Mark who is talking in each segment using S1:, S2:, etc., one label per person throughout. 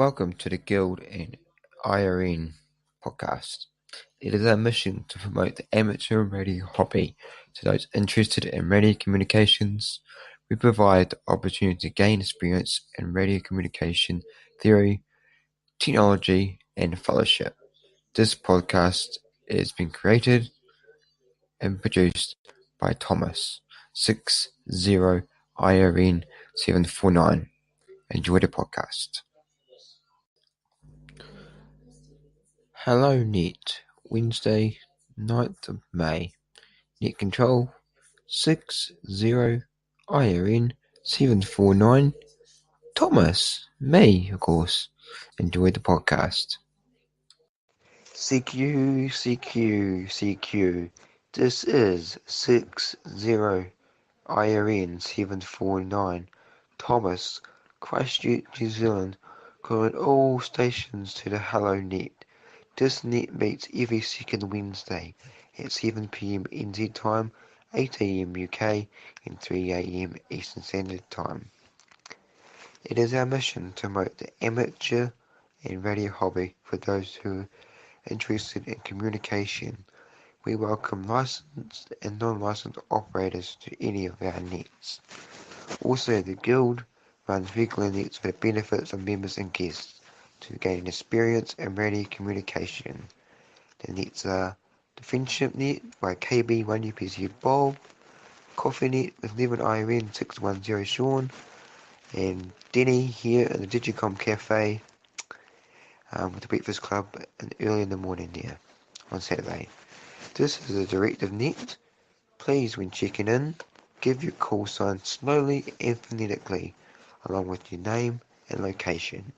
S1: Welcome to the Guild and IRN Podcast. It is our mission to promote the amateur radio hobby to those interested in radio communications. We provide the opportunity to gain experience in radio communication theory, technology, and fellowship. This podcast has been created and produced by Thomas 60IRN749. Enjoy the podcast. Hello Net, Wednesday, 9th of May. Net Control 60IRN749. Thomas, me, of course. Enjoy the podcast. CQ. This is 60IRN749. Thomas, Christchurch, New Zealand, calling all stations to the Hello Net. This net meets every second Wednesday at 7 p.m. NZ time, 8 a.m. UK, and 3 a.m. Eastern Standard Time. It is our mission to promote the amateur and radio hobby for those who are interested in communication. We welcome licensed and non-licensed operators to any of our nets. Also, the Guild runs regular nets for the benefits of members and guests to gain experience in radio communication. The nets are the Friendship Net by KB1UPZ Bob, Coffee Net with 11IRN610 Sean, and Denny here at the Digicomm Cafe with the Breakfast Club early in the morning there on Saturday. This is a directive net. Please, when checking in, give your call sign slowly and phonetically, along with your name and location.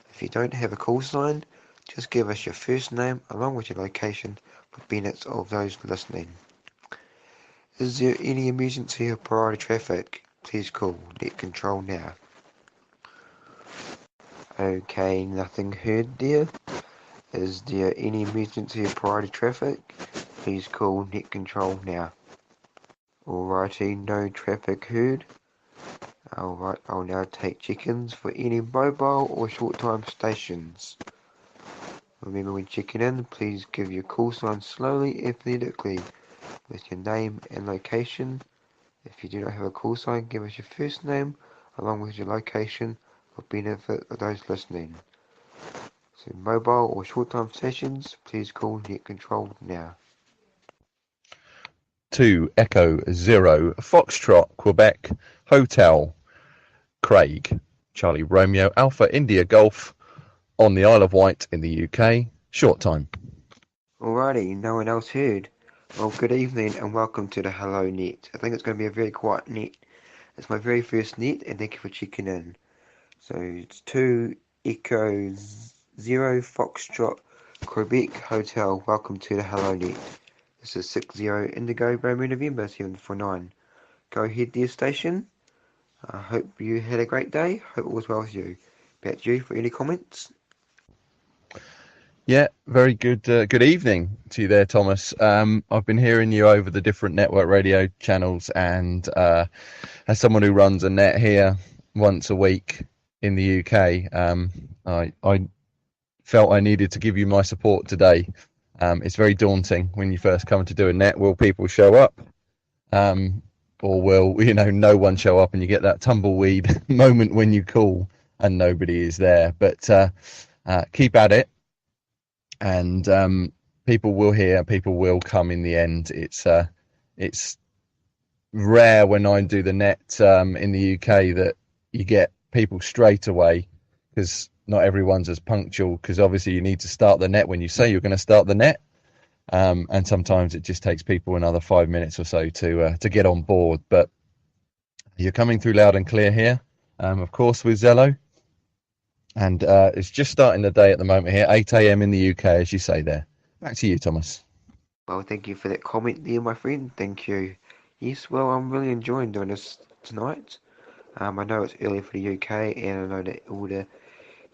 S1: If you don't have a call sign, just give us your first name along with your location for benefits of those listening. Is there any emergency or priority traffic? Please call Net Control now. Okay, nothing heard there. Is there any emergency or priority traffic? Please call Net Control now. Alrighty, no traffic heard. Alright, I'll now take check-ins for any mobile or short-time stations. Remember, when checking in, please give your call sign slowly and phonetically with your name and location. If you do not have a call sign, give us your first name along with your location for benefit of those listening. So mobile or short-time stations, please call Net Control now.
S2: 2 Echo 0 Foxtrot Quebec Hotel Craig Charlie Romeo Alpha India Golf on the Isle of Wight in the UK. Short time.
S1: Alrighty, no one else heard. Well, good evening and welcome to the Hello Net. I think it's going to be a very quiet net. It's my very first net and thank you for checking in. So it's 2 Echo 0 Foxtrot Quebec Hotel. Welcome to the Hello Net. This is 60 Indigo Bravo November 749. Go ahead, dear station. I hope you had a great day. Hope all was well with you. Back to you for any comments.
S2: Yeah, very good. Good evening to you there, Thomas. I've been hearing you over the different network radio channels, and as someone who runs a net here once a week in the UK, I felt I needed to give you my support today. It's very daunting when you first come to do a net. Will people show up? Or will, no one show up and you get that tumbleweed moment when you call and nobody is there. But keep at it, and people will hear, people will come in the end. It's rare when I do the net in the UK that you get people straight away, because not everyone's as punctual, because obviously you need to start the net when you say you're going to start the net. And sometimes it just takes people another 5 minutes or so to get on board. But you're coming through loud and clear here, of course, with Zello. And it's just starting the day at the moment here, 8 a.m. in the UK, as you say there. Back to you, Thomas.
S1: Well, thank you for that comment there, my friend. Thank you. Yes, well, I'm really enjoying doing this tonight. I know it's early for the UK, and I know that all the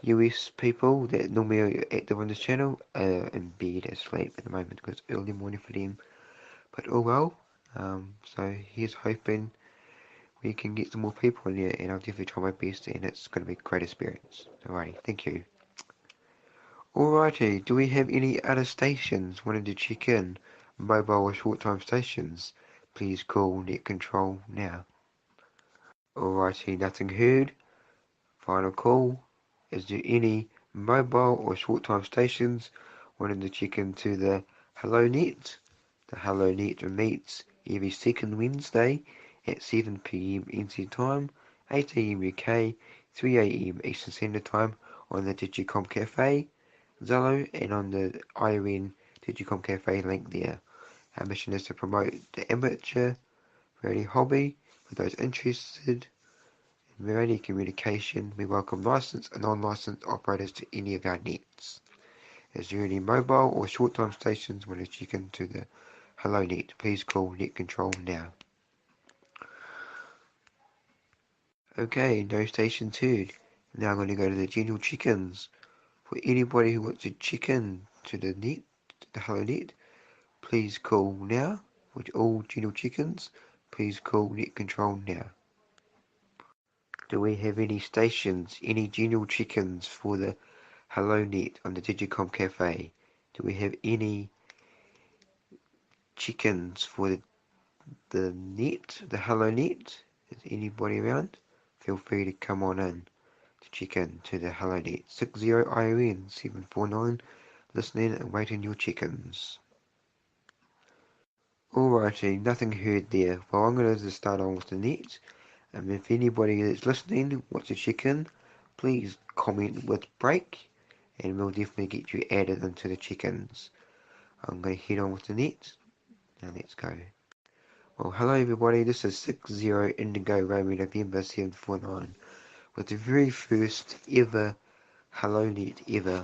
S1: US people that normally are active on this channel are in bed asleep at the moment because it's early morning for them. But oh well. So here's hoping we can get some more people in there, and I'll definitely try my best, and it's going to be a great experience. Alrighty, thank you. Alrighty, do we have any other stations wanting to check in? Mobile or short-time stations? Please call Net Control now. Alrighty, nothing heard. Final call. Is there any mobile or short-time stations wanting to check into the Hello Net? The Hello Net meets every second Wednesday at 7 p.m. NZ time, 8 a.m. UK, 3 a.m. Eastern Standard Time on the Digicomm Cafe, Zello, and on the IRN Digicomm Cafe link there. Our mission is to promote the amateur radio hobby for those interested in radio communication. We welcome licensed and non-licensed operators to any of our nets. Is there any mobile or short-time stations want to check into the Hello Net? Please call Net Control now. Okay, no stations heard. Now I'm going to go to the general check-ins. For anybody who wants to check in to the net, the Hello Net, please call now. For all general check-ins, please call Net Control now. Do we have any stations, any general check-ins for the Hello Net on the Digicomm Cafe? Do we have any check-ins for the net, the Hello Net? Is anybody around? Feel free to come on in to check in to the Hello Net. 60 IRN 749, listening and waiting your check-ins. Alrighty, nothing heard there. Well, I'm going to just start on with the net. And if anybody that's listening wants to check in, please comment with break, and we'll definitely get you added into the check-ins. I'm going to head on with the net. Now let's go. Well, hello everybody, this is 60 Indigo Romeo November 749 with the very first ever Hello Net ever.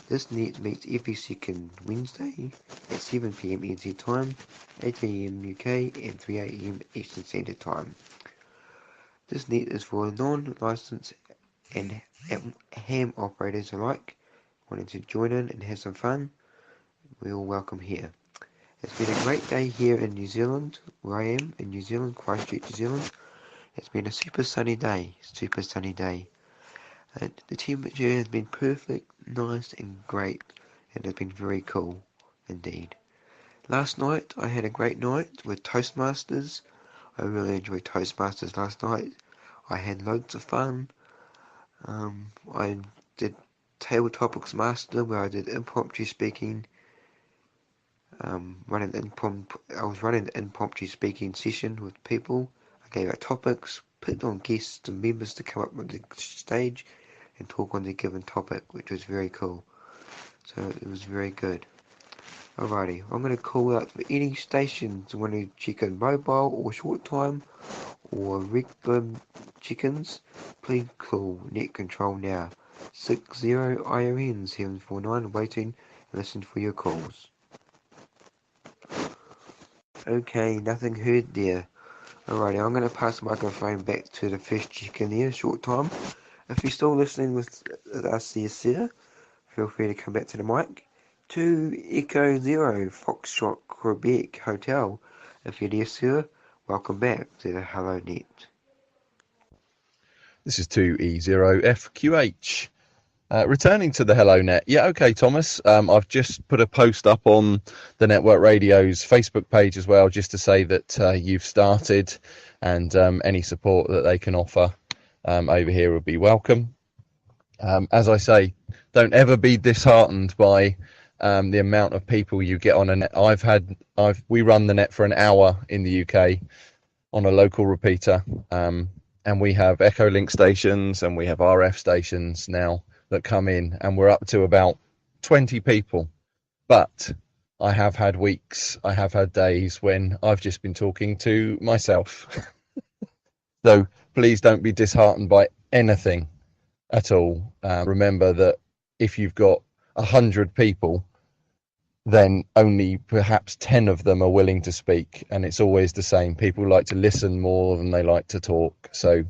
S1: This net meets every second Wednesday at 7 p.m. NZ time, 8 a.m. UK and 3 a.m. Eastern Standard Time. This net is for non-licensed and ham operators alike wanting to join in and have some fun. We're all welcome here. It's been a great day here in New Zealand, where I am, in New Zealand, Christchurch, New Zealand. It's been a super sunny day. And the temperature has been perfect, nice and great, and it's been very cool indeed. Last night, I had a great night with Toastmasters. I really enjoyed Toastmasters last night. I had loads of fun. I did Table Topics Master, where I did impromptu speaking. I was running an impromptu speaking session with people. I gave out topics, put on guests and members to come up on the stage and talk on the given topic, which was very cool. So it was very good. Alrighty, I'm going to call out for any stations who want to check in mobile or short time or regular check-ins. Please call Net Control now. 60 IRN 749 waiting and listen for your calls. Okay, nothing heard there. Alrighty, I'm going to pass the microphone back to the first check-in there, short time. If you're still listening with us there, sir, feel free to come back to the mic. 2 Echo 0 Foxtrot Quebec Hotel. If you're there, sir, welcome back to the Hello Net.
S2: This is 2E0FQH. Returning to the Hello Net. Yeah, okay, Thomas. I've just put a post up on the Network Radio's Facebook page as well, just to say that you've started and any support that they can offer over here would be welcome. As I say, don't ever be disheartened by the amount of people you get on a net. We run the net for an hour in the UK on a local repeater, and we have Echo Link stations and we have RF stations now that come in, and we're up to about 20 people. But I have had weeks, I have had days when I've just been talking to myself. So please don't be disheartened by anything at all. Remember that if you've got 100 people, then only perhaps 10 of them are willing to speak, and it's always the same. People like to listen more than they like to talk. So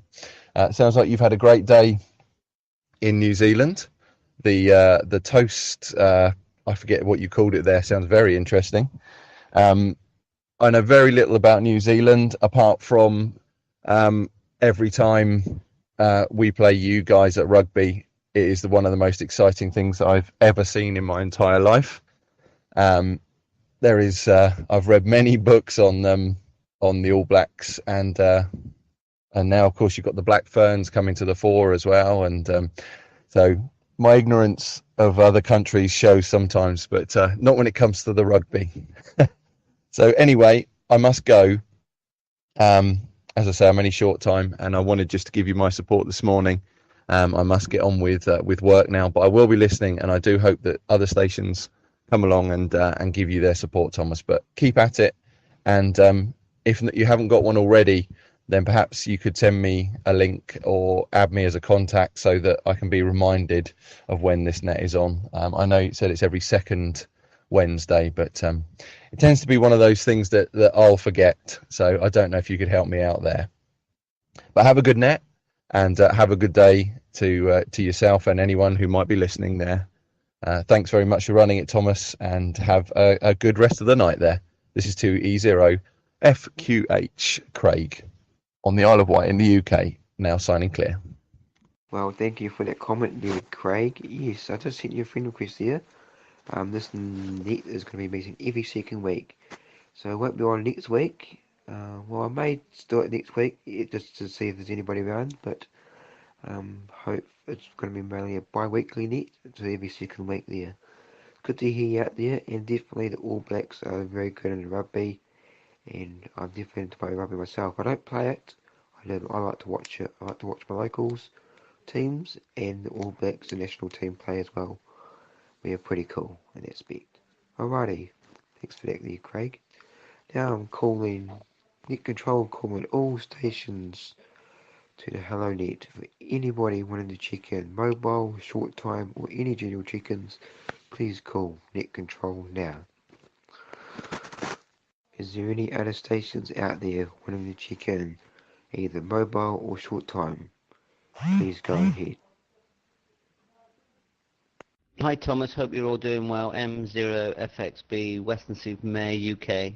S2: it sounds like you've had a great day in New Zealand. The toast, I forget what you called it there, sounds very interesting. I know very little about New Zealand apart from every time we play you guys at rugby, it is one of the most exciting things that I've ever seen in my entire life. I've read many books on the All Blacks, and now, of course, you've got the Black Ferns coming to the fore as well. And so my ignorance of other countries shows sometimes, but not when it comes to the rugby. So anyway, I must go. As I say, I'm only short time, and I wanted just to give you my support this morning. I must get on with work now, but I will be listening, and I do hope that other stations come along and give you their support, Thomas. But keep at it, and if you haven't got one already, then perhaps you could send me a link or add me as a contact so that I can be reminded of when this net is on. I know you said it's every second Wednesday, but it tends to be one of those things that I'll forget. So I don't know if you could help me out there. But have a good net, and have a good day to yourself and anyone who might be listening there. Thanks very much for running it, Thomas, and have a good rest of the night there. This is 2E0FQH Craig on the Isle of Wight in the UK, now signing clear.
S1: Well, thank you for that comment there, Craig. Yes, I just sent you a friend request there. This net is going to be meeting every second week, so it won't be on next week. Well, I may start next week just to see if there's anybody around, but hope it's going to be mainly a bi-weekly net, so every second week there. Good to hear you out there, and definitely the All Blacks are very good in rugby, and I'm definitely into play rugby myself. I don't play it. I like to watch it. I like to watch my locals teams and the All Blacks, the national team, play as well. We are pretty cool in that aspect. Alrighty, thanks for that there, Craig. Now I'm calling Net Control, calling all stations to the Hello Net. For anybody wanting to check in, mobile, short time, or any general check-ins, please call Net Control now. Is there any other stations out there wanting to check in, either mobile or short time? Please go ahead.
S3: Hi Thomas, hope you're all doing well. M0FXB, Western Supermare, UK.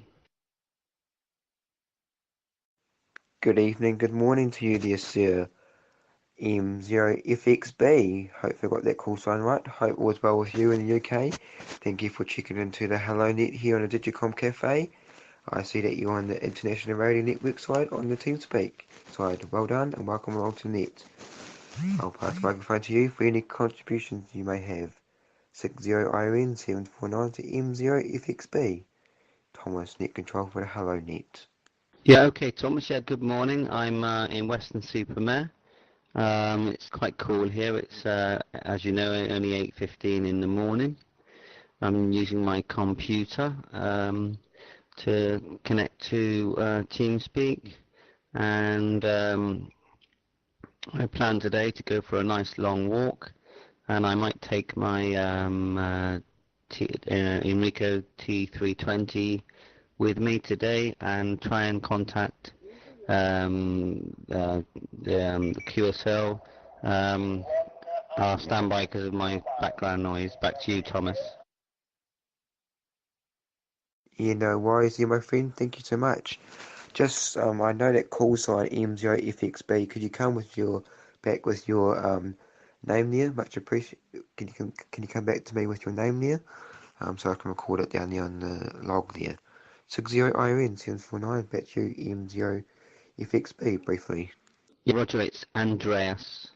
S1: Good evening, good morning to you there, sir. M0FXB, hope I got that call sign right. Hope all is well with you in the UK. Thank you for checking into the Hello Net here on the Digicomm Cafe. I see that you're on the International Radio Network side on the TeamSpeak side. Well done and welcome along to Net. I'll pass the microphone to you for any contributions you may have. 60IRN 749 to M0FXB. Thomas, Net Control for the Hello Net.
S3: Yeah, okay Thomas, yeah, good morning. I'm in Western Supermare. It's quite cool here. It's, as you know, only 8:15 in the morning. I'm using my computer to connect to TeamSpeak, and I plan today to go for a nice long walk, and I might take my Enrico T320 with me today and try and contact the QSL. I'll stand by because of my background noise. Back to you, Thomas.
S1: Yeah, no worries here, my friend. Thank you so much. Just, I know that call sign M0FXB. Could you come with your back with your name there? Much appreciated. Can you come back to me with your name there? So I can record it down there on the log there. 60IRN 749. Back to you, M0FXB briefly.
S3: Yeah, Roger, it's Andreas.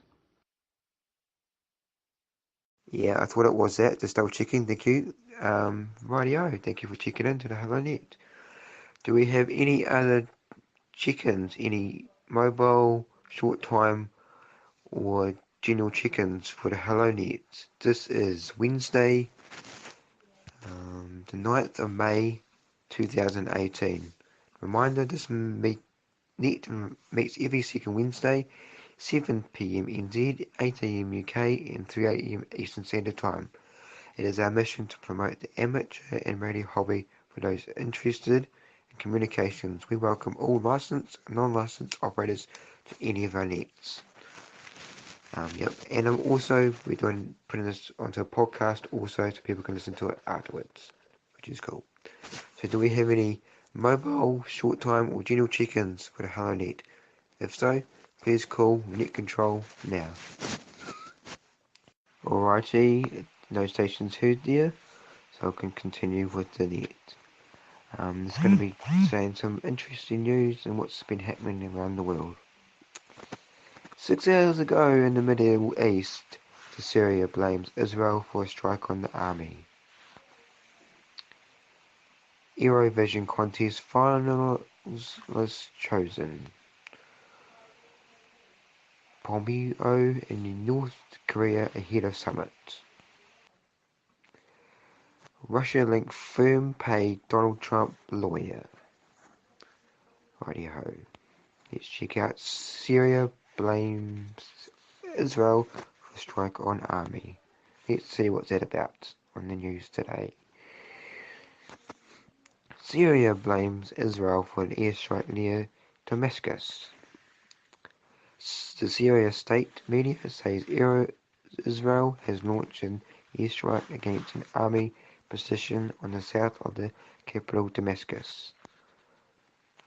S1: Yeah, I thought it was that. Just double checking. Thank you. Rightio. Thank you for checking in to the Hello Net. Do we have any other check-ins? Any mobile, short time, or general check-ins for the Hello Net? This is Wednesday, the 9th of May, 2018. Reminder: this net meets every second Wednesday, 7 p.m. NZ, 8 a.m. UK, and 3 a.m. Eastern Standard Time. It is our mission to promote the amateur and radio hobby for those interested in communications. We welcome all licensed and non-licensed operators to any of our nets. Yep, and we're putting this onto a podcast also so people can listen to it afterwards, which is cool. So do we have any mobile, short time or general check-ins for the Hello Net? If so, please call Net Control now. Alrighty, no stations heard there, so I can continue with the net. There's going to be saying some interesting news and what's been happening around the world. 6 hours ago in the Middle East, Syria blames Israel for a strike on the army. Eurovision contest finals was chosen. Pompeo in North Korea ahead of summit. Russia-linked firm paid Donald Trump lawyer. Righty-ho. Let's check out Syria blames Israel for strike on army. Let's see what's that about on the news today. Syria blames Israel for an airstrike near Damascus. The Syria state media says Israel has launched an airstrike against an army position on the south of the capital Damascus.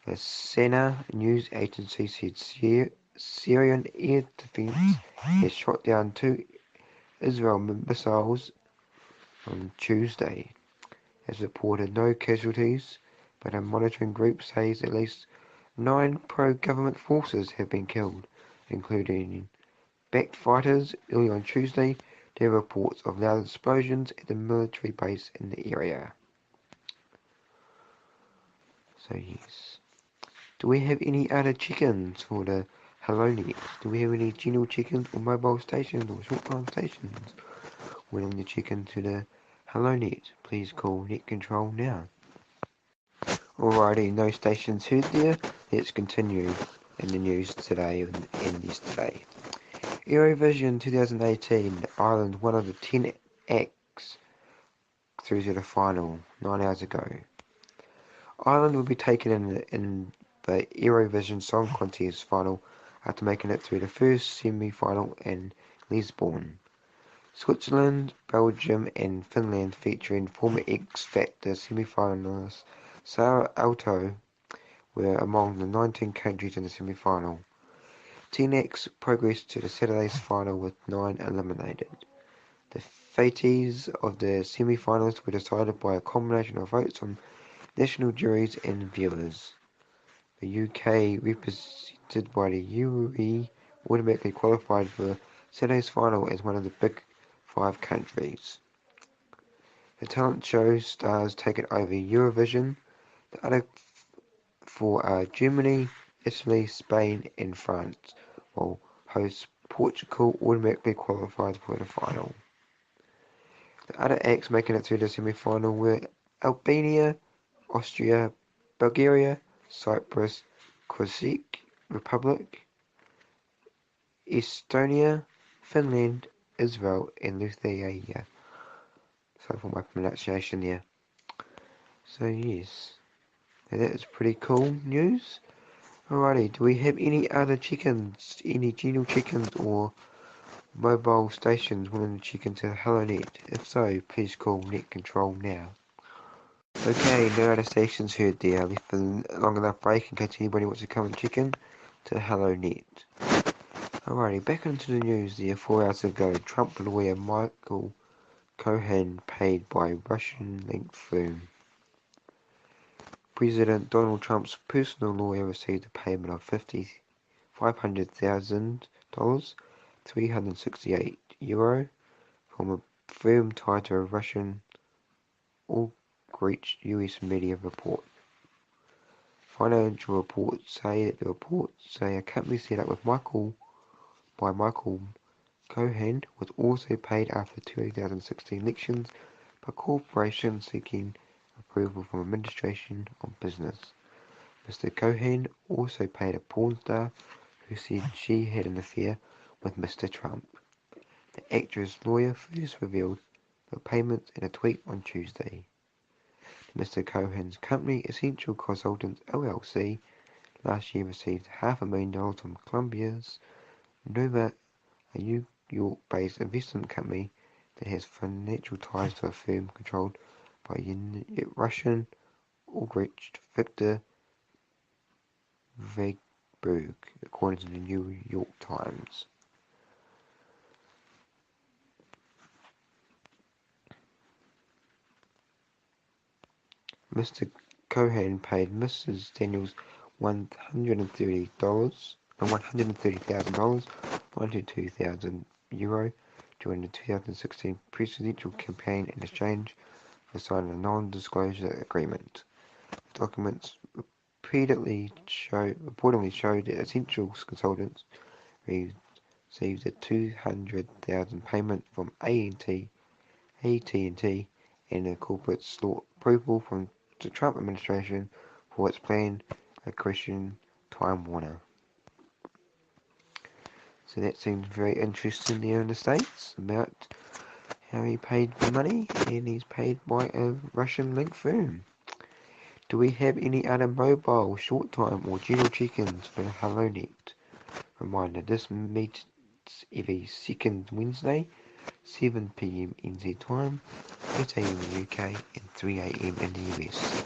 S1: The Sana news agency said Syrian air defense has shot down 2 Israel missiles on Tuesday. Has reported no casualties, but a monitoring group says at least 9 pro-government forces have been killed, including backed fighters. Early on Tuesday, there were reports of loud explosions at the military base in the area. So yes. Do we have any other chickens for the Hello Net? Do we have any general chickens or mobile stations or short line stations willing to chicken to the Hello Net? Please call Net Control now. Alrighty, no stations heard there. Let's continue in the news today and yesterday. Eurovision 2018, Ireland, one of the 10 acts through to the final 9 hours ago. Ireland will be taken in the Eurovision Song Contest final after making it through the first semi-final in Lisbon. Switzerland, Belgium and Finland, featuring former X Factor semi-finalist Sarah Alto, were among the 19 countries in the semi-final. 10 acts progressed to the Saturday's final with 9 eliminated. The fates of the semi-finalists were decided by a combination of votes from national juries and viewers. The UK, represented by the UAE, automatically qualified for Saturday's final as one of the Big 5 countries. The talent show stars taken over Eurovision. The other 4 are Germany, Italy, Spain and France, while host Portugal automatically qualified for the final. The other acts making it through the semi-final were Albania, Austria, Bulgaria, Cyprus, Czech Republic, Estonia, Finland, Israel and Lithuania. Sorry for my pronunciation there. So yes, now that is pretty cool news. Alrighty, do we have any other chickens, any general chickens or mobile stations willing to check into Hello Net? If so, please call Net Control now. Okay, no other stations heard there. I left for a long enough break in case anybody wants to come and check in to Hello Net. Alrighty, back into the news there. 4 hours ago, Trump lawyer Michael Cohen paid by Russian-linked firm. President Donald Trump's personal lawyer received a payment of $500,000, €368, from a firm tied to a Russian all-reach US media report. Financial reports say a company set up with Michael Cohen was also paid after the 2016 elections by corporations seeking approval from administration on business. Mr. Cohen also paid a porn star who said she had an affair with Mr. Trump. The actress' lawyer first revealed the payments in a tweet on Tuesday. Mr. Cohen's company, Essential Consultants LLC, last year received $500,000 from Columbia's Nova, a New York-based investment company that has financial ties to a firm controlled by Russian oligarch Viktor Vegberg, according to the New York Times. Mr. Cohen paid Mrs. Daniels $130,000, €102,000 during the 2016 presidential campaign in exchange for signing a non-disclosure agreement. Documents reportedly showed that Essential Consultants received a $200,000 payment from AT&T and the corporate sought approval from the Trump administration for its planned acquisition Time Warner. So that seems very interesting there in the States about how he paid the money, and he's paid by a Russian link firm. Do we have any other mobile, short time or general check-ins for HelloNet? Reminder, this meets every second Wednesday, 7 p.m. NZ time, 8 a.m. in the UK, and 3 a.m. in the US.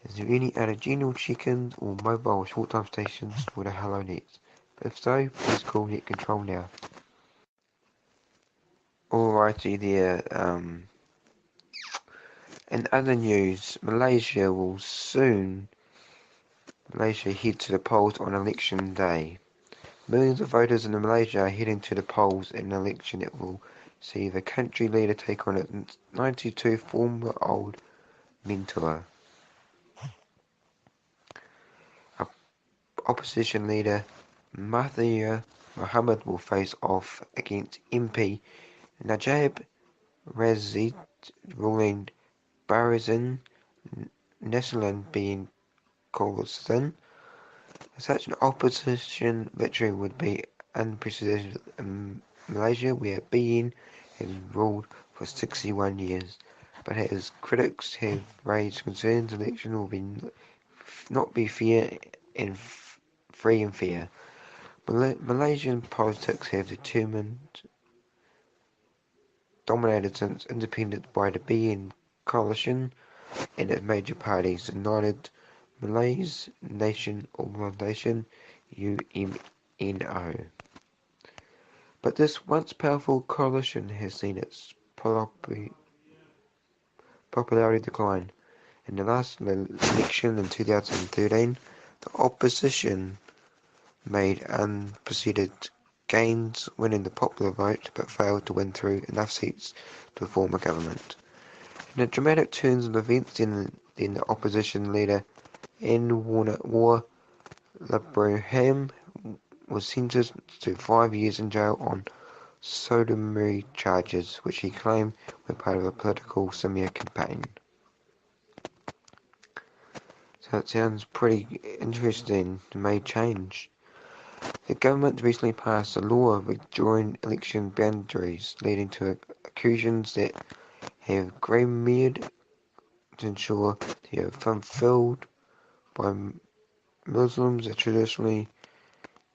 S1: Is there any other general check-ins or mobile short-time stations for the HelloNet? If so, please call Net Control now. Alrighty there. In other news, Malaysia head to the polls on election day. Millions of voters in Malaysia are heading to the polls in an election that will see the country leader take on its 92 former old mentor. Opposition leader Mahathir Mohamad will face off against MP Najib Razak, ruling Barisan Nasional bin Coalition. Such an opposition victory would be unprecedented in Malaysia, where BN has ruled for 61 years, but as critics have raised concerns, the election will not be fair and free and fair. Malaysian politics have dominated since independence by the BN coalition and its major parties, the United Malays Nation Organisation (UMNO). But this once powerful coalition has seen its popularity decline. In the last election in 2013, the opposition made unprecedented gains, winning the popular vote, but failed to win through enough seats to form a government. In a dramatic turn of events, then the opposition leader Anwar Ibrahim was sentenced to 5 years in jail on sodomy charges, which he claimed were part of a political smear campaign. So it sounds pretty interesting. It may change. The government recently passed a law withdrawing election boundaries, leading to accusations that have grey-mared to ensure they are fulfilled by Muslims are traditionally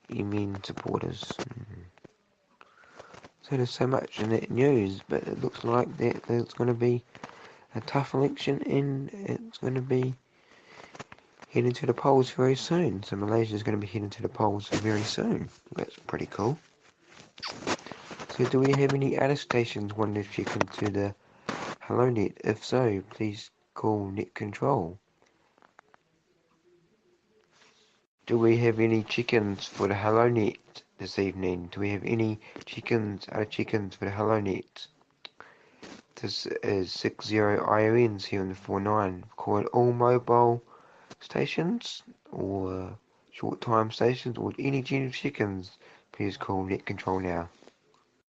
S1: Yemen supporters. So there's so much in that news, but it looks like that it's going to be a tough election, and it's going to be heading to the polls very soon. So Malaysia is going to be heading to the polls very soon. That's pretty cool. So do we have any other stations wanting to check into the HelloNet? If so, please call Net Control. Do we have any check-ins for the HelloNet this evening? Do we have any other check-ins for the HelloNet? This is 60 IRN 749. Call it all mobile stations or short-time stations or any general check-ins. Please call Net Control now.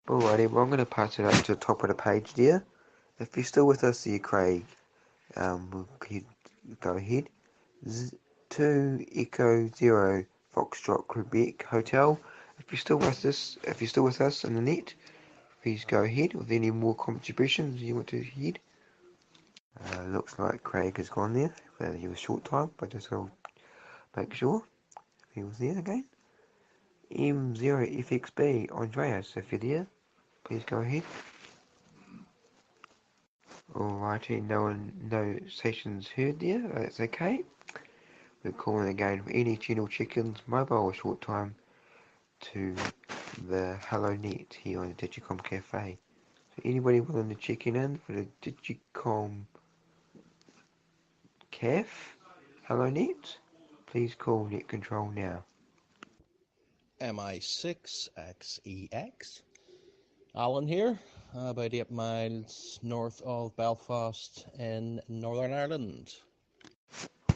S1: Alrighty, well I'm going to pass it up to the top of the page there. If you're still with us there, Craig, we'll go ahead. 2 Echo 0 Foxtrot Quebec Hotel. If you're still with us on the net, please go ahead with any more contributions you want to head. Looks like Craig has gone there. Well, he was short time, but just will make sure if he was there again. M0FXB Andreas, if you're there, please go ahead. Alrighty, no stations heard there. That's okay. We're calling again for any channel check-ins, mobile or short time, to the HelloNet here on the Digicomm Cafe. So anybody willing to check in for the Digicomm have Hello Net. Please call net control now.
S4: MI6XEX. Alan here, about 8 miles north of Belfast in Northern Ireland.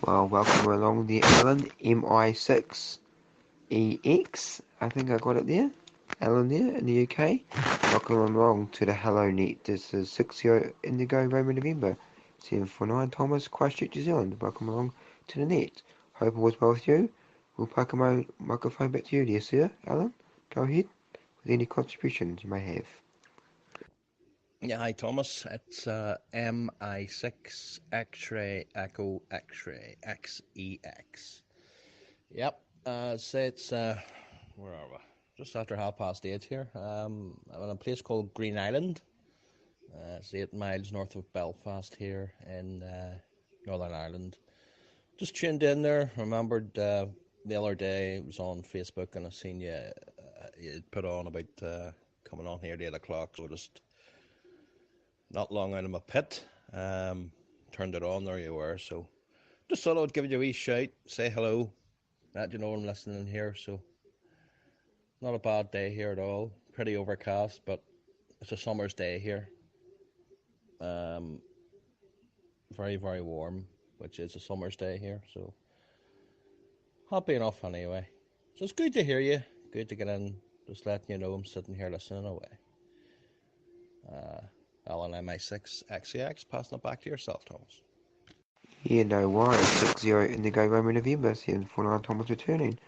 S1: Well, welcome along the Alan MI6EX. I think I got it there. Alan there in the UK. Welcome along to the Hello Net. This is 60 Indigo Roman November 749 Thomas Christchurch, New Zealand. Welcome along to the net. Hope all is well with you. We'll pass my microphone back to you, dear sir. Alan, go ahead with any contributions you may have.
S4: Yeah, hi Thomas. It's MI6 X-ray Echo X-ray XEX. Yep. Say it's where are we? Just after 8:30 here. I'm in a place called Green Island. It's 8 miles north of Belfast here in Northern Ireland. Just tuned in there. Remembered the other day it was on Facebook and I seen you put on about coming on here at 8 o'clock. So just not long out of my pit, turned it on. There you were. So just thought I would give you a wee shout, say hello, let you know I'm listening here. So not a bad day here at all. Pretty overcast, but it's a summer's day here. Very, very warm, which is a summer's day here, so happy enough anyway. So it's good to hear you, good to get in, just letting you know I'm sitting here listening away. Alan MI6 XEX, passing it back to yourself, Thomas.
S1: Yeah, no worries. 60 Indigo Roman November 749 Thomas returning.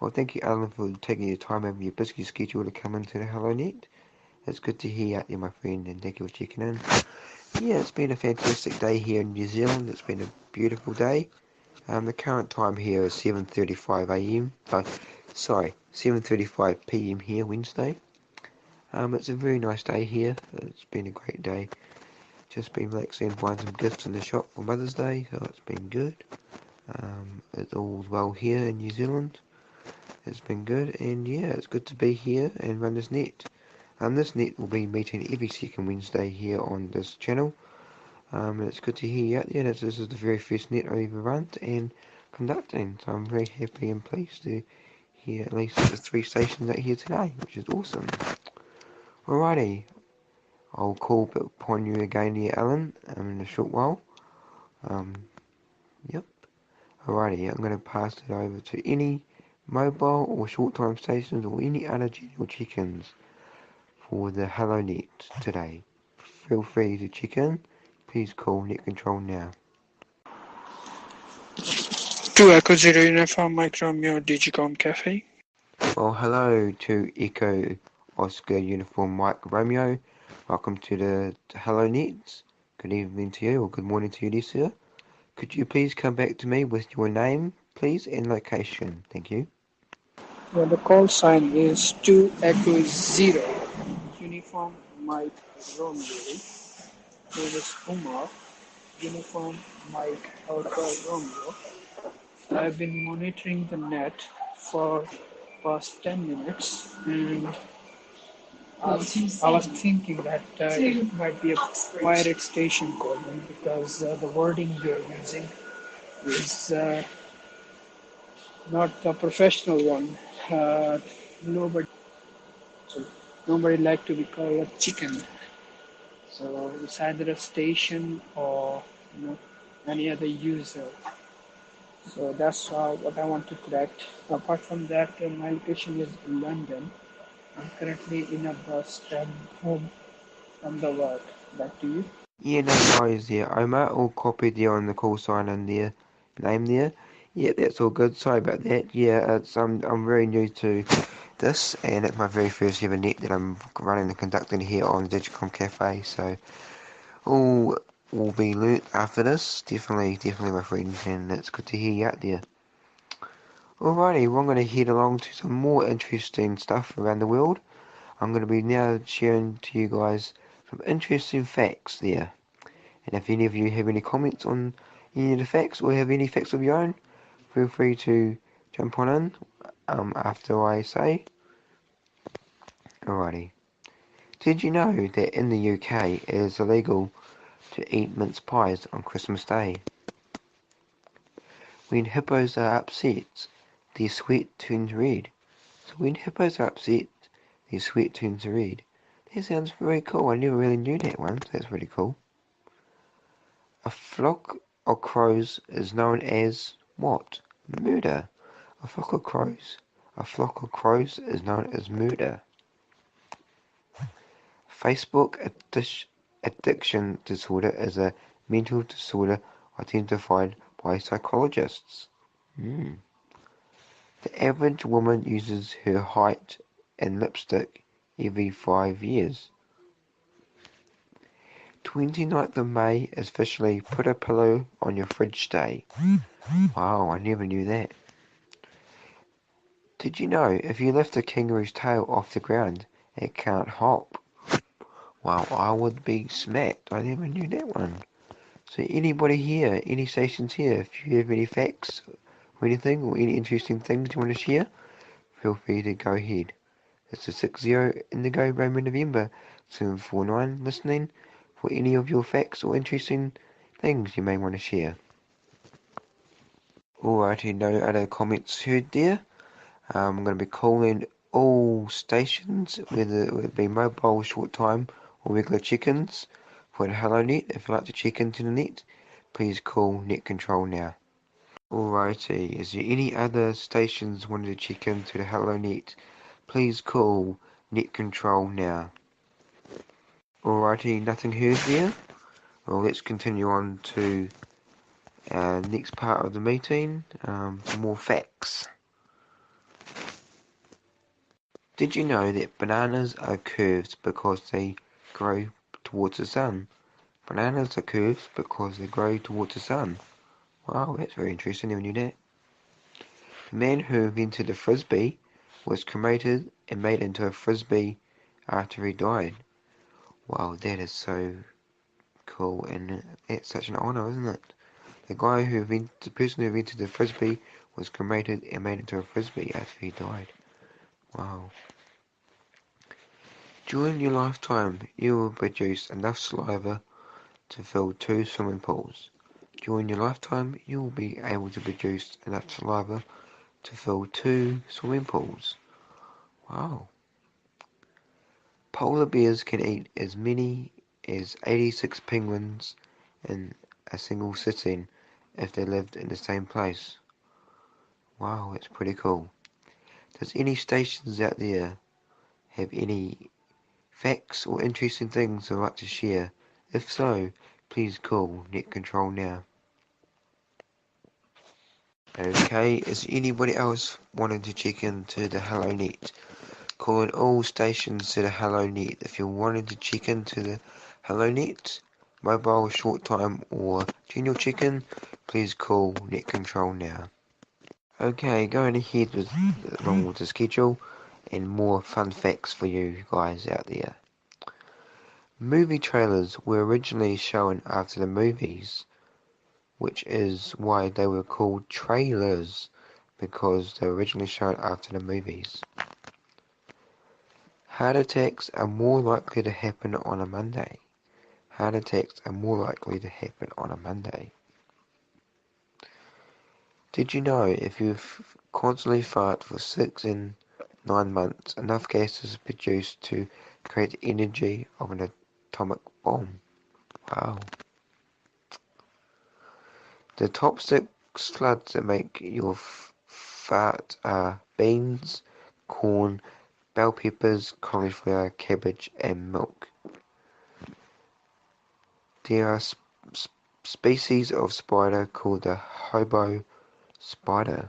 S1: Well, thank you, Alan, for taking your time over your busy schedule to come into the Hello Net. It's good to hear you out there, my friend, and thank you for checking in. Yeah, it's been a fantastic day here in New Zealand. It's been a beautiful day. The current time here is 7:35 a.m. 7:35 p.m. here, Wednesday. It's a very nice day here. It's been a great day. Just been relaxing and buying some gifts in the shop for Mother's Day, so it's been good. It's all well here in New Zealand. It's been good, and yeah, it's good to be here and run this net. This net will be meeting every second Wednesday here on this channel. It's good to hear you out there. This is the very first net I've ever run and conducting, so I'm very happy and pleased to hear at least the 3 stations out here today, which is awesome. Alrighty, I'll call upon you again here, Alan, in a short while. Yep. Alrighty, I'm going to pass it over to any mobile or short-time stations or any other general check-ins for the Hello Net today. Feel free to check in. Please call net control now.
S5: 2 Echo Zero Uniform Mike Romeo Digicomm Cafe.
S1: Well, hello to Echo Oscar Uniform Mike Romeo. Welcome to the Hello Net. Good evening to you, or good morning to you, dear sir. Could you please come back to me with your name, please, and location? Thank you.
S5: Well, the call sign is 2 Echo Zero Uniform Mike Romeo. This is Umar, Uniform Mike Alpha Romeo. I've been monitoring the net for past 10 minutes and I was thinking that it might be a pirate station calling because the wording you're using is not a professional one. Nobody like to be called a chicken. So it's either a station or any other user. So that's what I want to correct. Apart from that, my location is in London. I'm currently in a bus and home from the work. Back to you.
S1: Yeah, no worries there, Omar. All copied there on the call sign and their name there. Yeah, that's all good. Sorry about that. Yeah, it's I'm very new to this, and it's my very first ever net that I'm running and conducting here on Digicomm Cafe. So all will be learnt after this. Definitely, my friend, and it's good to hear you out there. Alrighty, well, I'm going to head along to some more interesting stuff around the world. I'm going to be now sharing to you guys some interesting facts there. And if any of you have any comments on any of the facts or have any facts of your own, feel free to jump on in after I say. Alrighty. Did you know that in the UK it is illegal to eat mince pies on Christmas Day? When hippos are upset, their sweat turns red. So when hippos are upset, their sweat turns red. That sounds very cool. I never really knew that one. That's pretty cool. A flock of crows is known as what? Murder. A flock of crows. A flock of crows is known as murder. Facebook addiction disorder is a mental disorder identified by psychologists. The average woman uses her height and lipstick every 5 years. 29th of May is officially Put a Pillow on Your Fridge Day. Wow, I never knew that. Did you know if you lift a kangaroo's tail off the ground, it can't hop? Wow, I would be smacked. I never knew that one. So anybody here, any stations here, if you have any facts or anything, or any interesting things you want to share, feel free to go ahead. It's a 60 Indigo Roman November 749 listening for any of your facts or interesting things you may want to share. Alrighty, no other comments heard there. I'm going to be calling all stations, whether it be mobile, short time, or regular check-ins for the Hello Net. If you'd like to check into the net, please call Net Control now. Alrighty, is there any other stations wanting to check into the Hello Net? Please call Net Control now. Alrighty, nothing heard there. Well, let's continue on to our next part of the meeting, more facts. Did you know that bananas are curved because they grow towards the sun? Bananas are curved because they grow towards the sun. Wow, that's very interesting, never knew that. The man who invented the frisbee was cremated and made into a frisbee after he died. Wow, that is so cool, and that's such an honour, isn't it? The person who invented the frisbee was cremated and made into a frisbee after he died. Wow. During your lifetime, you will produce enough saliva to fill 2 swimming pools. During your lifetime, you will be able to produce enough saliva to fill 2 swimming pools. Wow. Polar bears can eat as many as 86 penguins in a single sitting if they lived in the same place. Wow, that's pretty cool. Does any stations out there have any facts or interesting things they'd like to share? If so, please call Net Control now. Okay, is anybody else wanting to check into the Hello Net? Calling all stations to the Hello Net. If you're wanting to check into the Hello Net, mobile, short time, or general check-in, please call Net Control now. Okay, going ahead along with the schedule and more fun facts for you guys out there. Movie trailers were originally shown after the movies, which is why they were called trailers, because they were originally shown after the movies. Heart attacks are more likely to happen on a Monday. Heart attacks are more likely to happen on a Monday. Did you know if you constantly fart for 6 and 9 months, enough gas is produced to create the energy of an atomic bomb? Wow. The top 6 floods that make your fart are beans, corn, bell peppers, cauliflower, cabbage, and milk. There are species of spider called the hobo spider.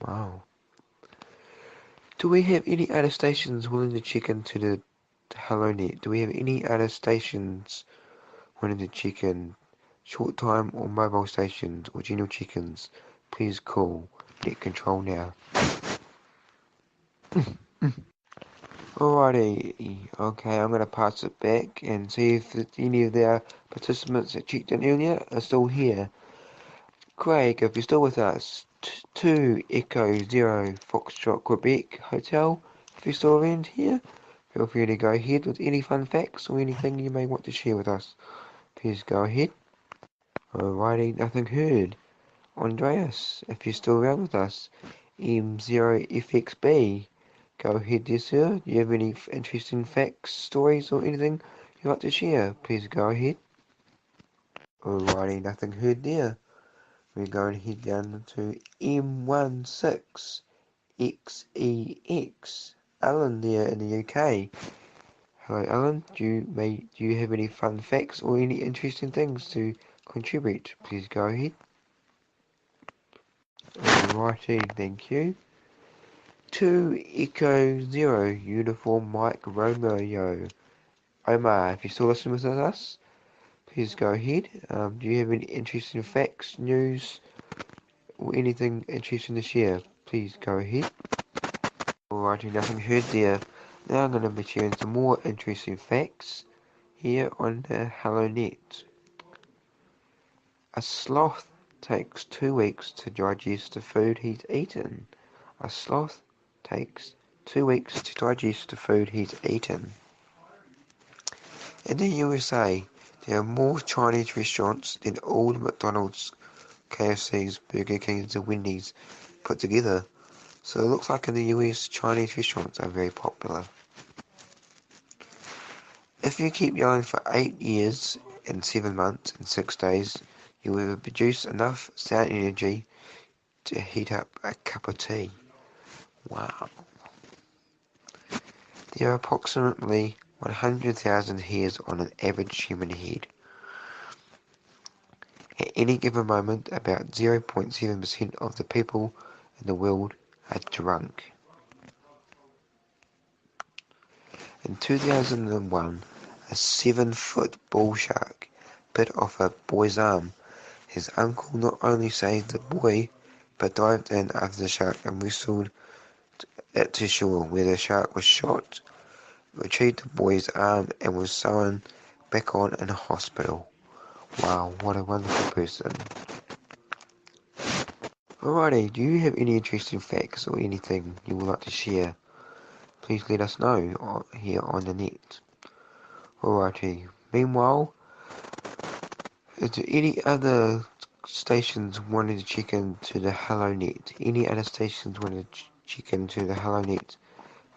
S1: Wow. Do we have any other stations willing to check into the Hello Net? Do we have any other stations willing to check in? Short time or mobile stations or general check-ins? Please call Net Control now. Alrighty, okay, I'm going to pass it back and see if any of the participants that checked in earlier are still here. Craig, if you're still with us, 2 Echo 0 Foxtrot Quebec Hotel, if you're still around here, feel free to go ahead with any fun facts or anything you may want to share with us. Please go ahead. Alrighty, nothing heard. Andreas, if you're still around with us, M0FXB. Go ahead, dear sir. Do you have any interesting facts, stories, or anything you'd like to share? Please go ahead. Alrighty, nothing heard there. We're going to head down to M16XEX. Alan there in the UK. Hello, Alan. Do you have any fun facts or any interesting things to contribute? Please go ahead. Alrighty, thank you. 2 Echo 0 Uniform Mike Romeo. Omar, if you're still listening with us, please go ahead. Do you have any interesting facts, news, or anything interesting to share? Please go ahead. Alrighty, nothing heard there. Now I'm going to be sharing some more interesting facts here on the HelloNet. A sloth takes 2 weeks to digest the food he's eaten. A sloth takes 2 weeks to digest the food he's eaten. In the USA, there are more Chinese restaurants than all the McDonald's, KFC's, Burger King's and Wendy's put together. So it looks like in the US, Chinese restaurants are very popular. If you keep yelling for 8 years and 7 months and 6 days, you will produce enough sound energy to heat up a cup of tea. Wow. There are approximately 100,000 hairs on an average human head. At any given moment, about 0.7% of the people in the world are drunk. In 2001, a 7-foot bull shark bit off a boy's arm. His uncle not only saved the boy, but dived in after the shark and wrestled it to shore, where the shark was shot, retrieved the boy's arm, and was sewn back on in a hospital. Wow, what a wonderful person. Alrighty, do you have any interesting facts or anything you would like to share? Please let us know here on the net. Alrighty, meanwhile, is there any other stations wanting to check into the HelloNet? Any other stations wanting to check into the HelloNet?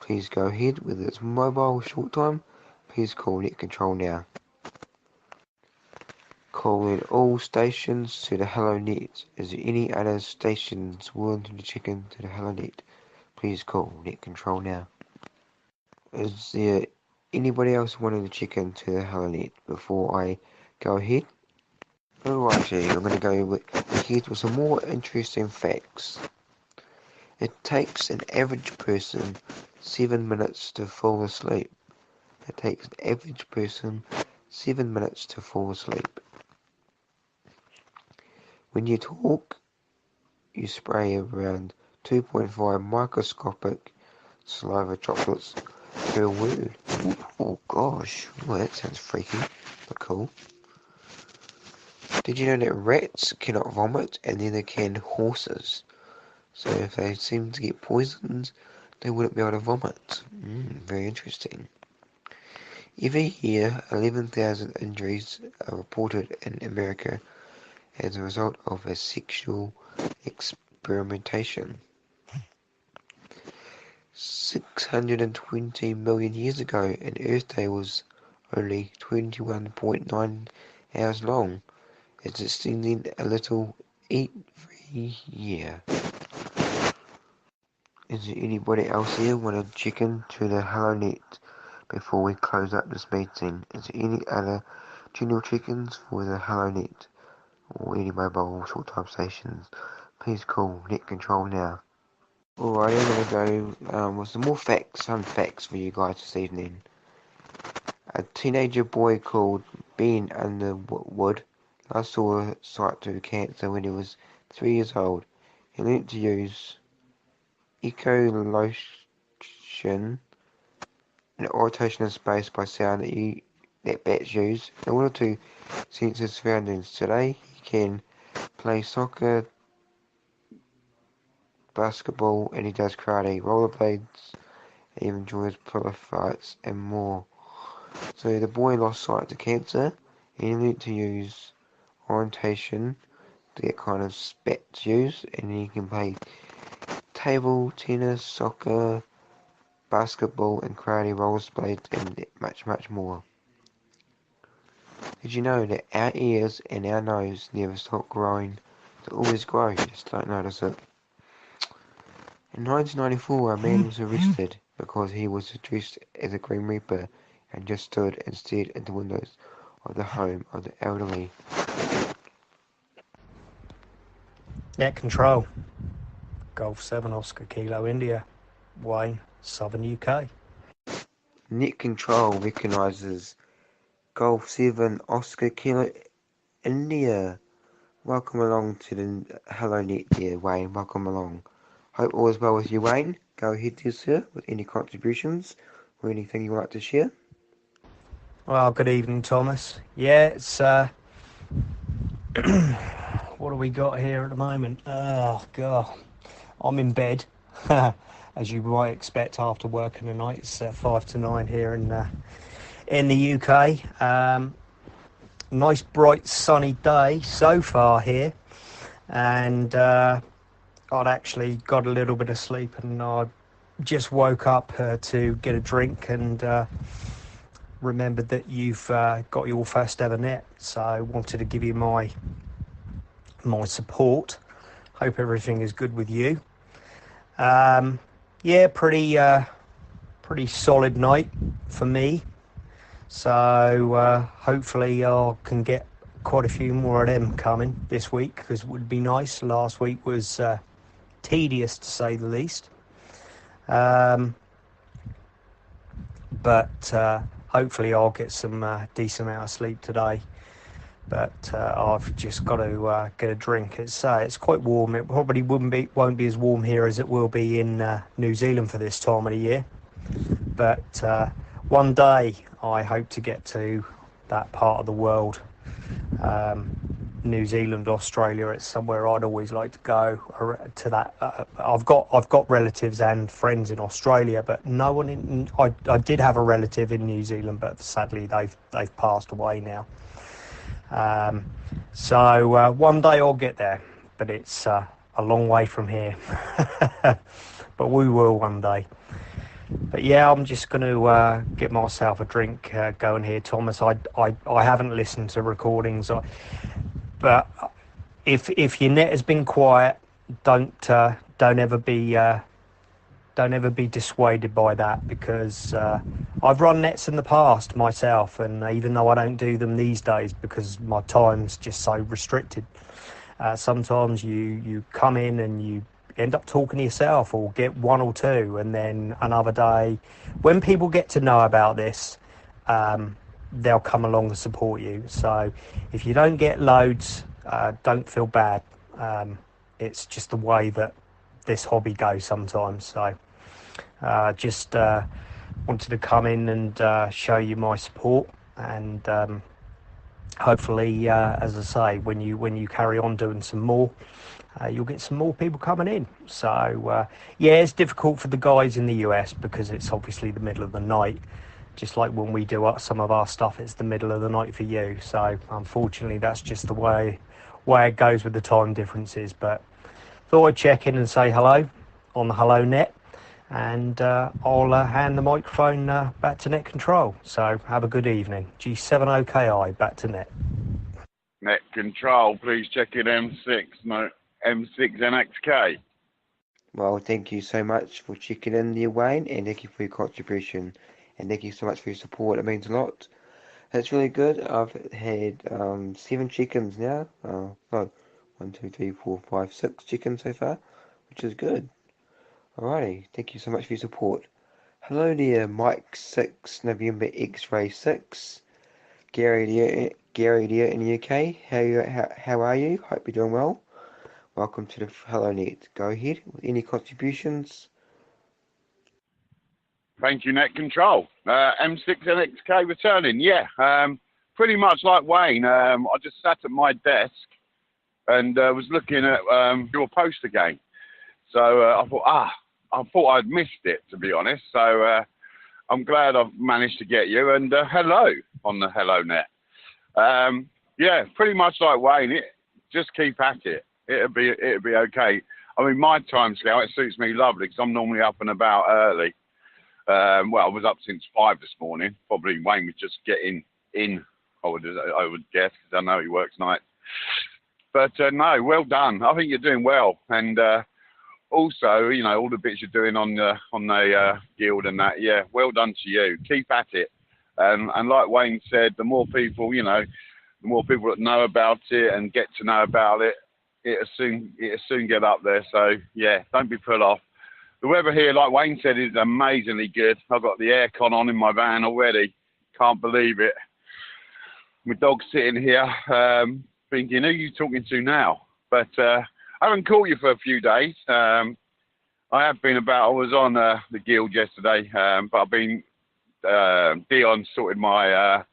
S1: Please go ahead, whether it's mobile or short time, please call Net Control now. Calling all stations to the HelloNet. Is there any other stations wanting to check into the HelloNet? Please call Net Control now. Is there anybody else wanting to check into the HelloNet before I go ahead? Alrighty, I'm going to go ahead with some more interesting facts. It takes an average person 7 minutes to fall asleep. It takes an average person 7 minutes to fall asleep. When you talk, you spray around 2.5 microscopic saliva droplets per word. Oh gosh, well, that sounds freaky, but cool. Did you know that rats cannot vomit and neither can horses? So if they seem to get poisoned, they wouldn't be able to vomit. Very interesting. Every year, 11,000 injuries are reported in America as a result of a sexual experimentation. 620 million years ago, an Earth Day was only 21.9 hours long. It's extending a little every year. Is there anybody else here want to check into the HelloNet before we close up this meeting? Is there any other general check-ins for the HelloNet or any mobile short-time stations? Please call Net Control now. Alright, I'm going to go with some more facts, fun facts for you guys this evening. A teenager boy called Ben Underwood last saw sight through cancer when he was 3 years old. He learnt to use echolocation, an orientation in space by sound that bats use, in order to sense his surroundings. Today, he can play soccer, basketball, and he does karate, rollerblades, and even enjoys pillow fights and more. So the boy lost sight to cancer, and he learnt to use orientation to get kind of spets used, and you can play table tennis, soccer, basketball, and karate, rollerblades, and much more. Did you know that our ears and our nose never stop growing? They always grow, you just don't notice it. In 1994, a man was arrested because he was dressed as a Green Reaper and just stood and stared into windows of the home of the elderly.
S6: Net control. Golf 7 Oscar Kilo India. Wayne, Southern UK.
S1: Net Control recognises Golf 7 Oscar Kilo India. Welcome along to the Hello Net here, Wayne. Welcome along. Hope all is well with you, Wayne. Go ahead, dear sir, with any contributions or anything you would like to share.
S6: Well, good evening, Thomas. Yeah, it's what do we got here at the moment? Oh God, I'm in bed, as you might expect after working tonight. It's 5 to 9 here in the UK. Nice bright sunny day so far here, and I'd actually got a little bit of sleep, and I just woke up to get a drink and remembered that you've got your first ever net, so I wanted to give you my support. Hope everything is good with you. Yeah, pretty solid night for me. So hopefully I can get quite a few more of them coming this week, because it would be nice. Last week was tedious to say the least. But hopefully I'll get some decent amount of sleep today. But I've just got to get a drink. It's quite warm. It probably won't be as warm here as it will be in New Zealand for this time of the year. But one day I hope to get to that part of the world. New Zealand, Australia, it's somewhere I'd always like to go to. That I've got relatives and friends in Australia, but no one I did have a relative in New Zealand, but sadly they've passed away now. So one day I'll get there, but it's a long way from here. But we will one day. But yeah, I'm just going to get myself a drink going here, Thomas. I haven't listened to recordings, but if your net has been quiet, don't ever be dissuaded by that, because I've run nets in the past myself, and even though I don't do them these days because my time's just so restricted, sometimes you come in and you end up talking to yourself, or get one or two, and then another day when people get to know about this, they'll come along and support you. So if you don't get loads, don't feel bad. It's just the way that this hobby goes sometimes. So just wanted to come in and show you my support, and hopefully, as I say, when you carry on doing some more, you'll get some more people coming in. So yeah, it's difficult for the guys in the US because it's obviously the middle of the night. Just like when we do some of our stuff, it's the middle of the night for you. So unfortunately, that's just the way it goes with the time differences. But thought I'd check in and say hello on the Hello Net, and I'll hand the microphone back to Net Control. So have a good evening. G7OKI, back to Net.
S7: Net Control, please check in M6, no, M6NXK.
S1: Well, thank you so much for checking in there, Wayne, and thank you for your contribution, and thank you so much for your support. It means a lot. That's really good. I've had 7 chickens now. No, 1, 2, 3, 4, 5, 6 chickens so far, which is good. Alrighty, thank you so much for your support. Hello there, Mike 6 November X-Ray 6. Gary there in the UK. How are you? Hope you're doing well. Welcome to the Hello Net. Go ahead with any contributions.
S7: Thank you, Net Control. M6NXK returning. Yeah, pretty much like Wayne. I just sat at my desk and was looking at your post again. So I thought I'd missed it, to be honest. So I'm glad I've managed to get you. And hello on the Hello Net. Yeah, pretty much like Wayne. just keep at it. It'll be okay. I mean, my time scale, it suits me lovely because I'm normally up and about early. I was up since 5 this morning. Probably Wayne was just getting in, I would guess, because I know he works nights. But no, well done. I think you're doing well. And also, you know, all the bits you're doing on the guild and that, yeah, well done to you. Keep at it. And like Wayne said, the more people, you know, the more people that know about it and get to know about it, it'll soon get up there. So, yeah, don't be put off. The weather here, like Wayne said, is amazingly good. I've got the aircon on in my van already. Can't believe it. My dog's sitting here thinking, who are you talking to now? But I haven't caught you for a few days. I have been about. I was on the guild yesterday, but I've been, Dion sorted my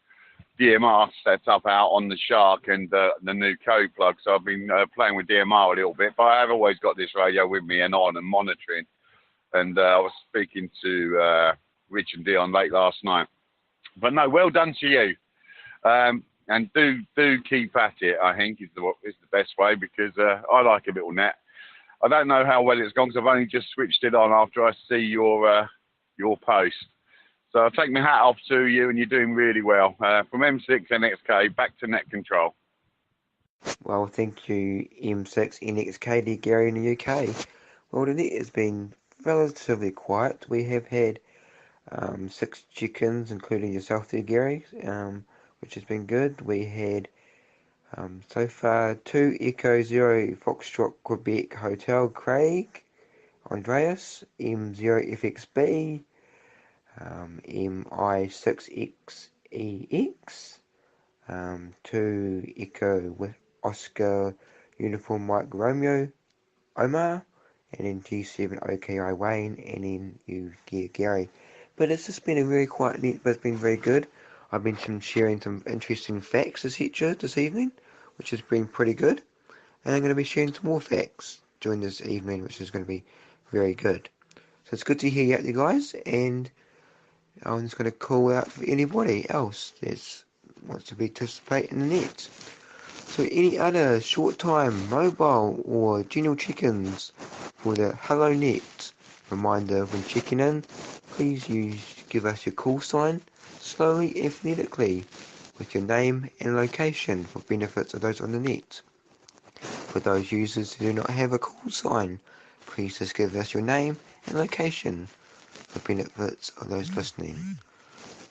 S7: DMR set up out on the Shark and the new code plug. So I've been playing with DMR a little bit, but I have always got this radio with me and on and monitoring. And I was speaking to Rich and Dion late last night. But no, well done to you. And do keep at it, I think, is the best way, because I like a little net. I don't know how well it's gone because I've only just switched it on after I see your post. So I'll take my hat off to you, and you're doing really well. From M6 NXK back to Net Control.
S1: Well, thank you, M6 NXK, dear Gary in the UK. Well, the net has been relatively quiet. We have had 6 chickens, including yourself there, Gary, which has been good. We had so far 2 Echo 0 Foxtrot Quebec Hotel Craig, Andreas, M0FXB, MI6XEX, 2 Echo with Oscar Uniform Mike Romeo, Omar, and then G7 OKI Wayne, and then you, Gary. But it's just been a very quiet net, but it's been very good. I've been sharing some interesting facts, etc. this evening, which has been pretty good. And I'm going to be sharing some more facts during this evening, which is going to be very good. So it's good to hear you out there, guys, and I'm just going to call out for anybody else that wants to participate in the net. So any other short-time mobile or general check-ins for the Hello Net. Reminder, when checking in, please give us your call sign slowly and phonetically with your name and location for benefits of those on the net. For those users who do not have a call sign, please just give us your name and location for benefits of those listening.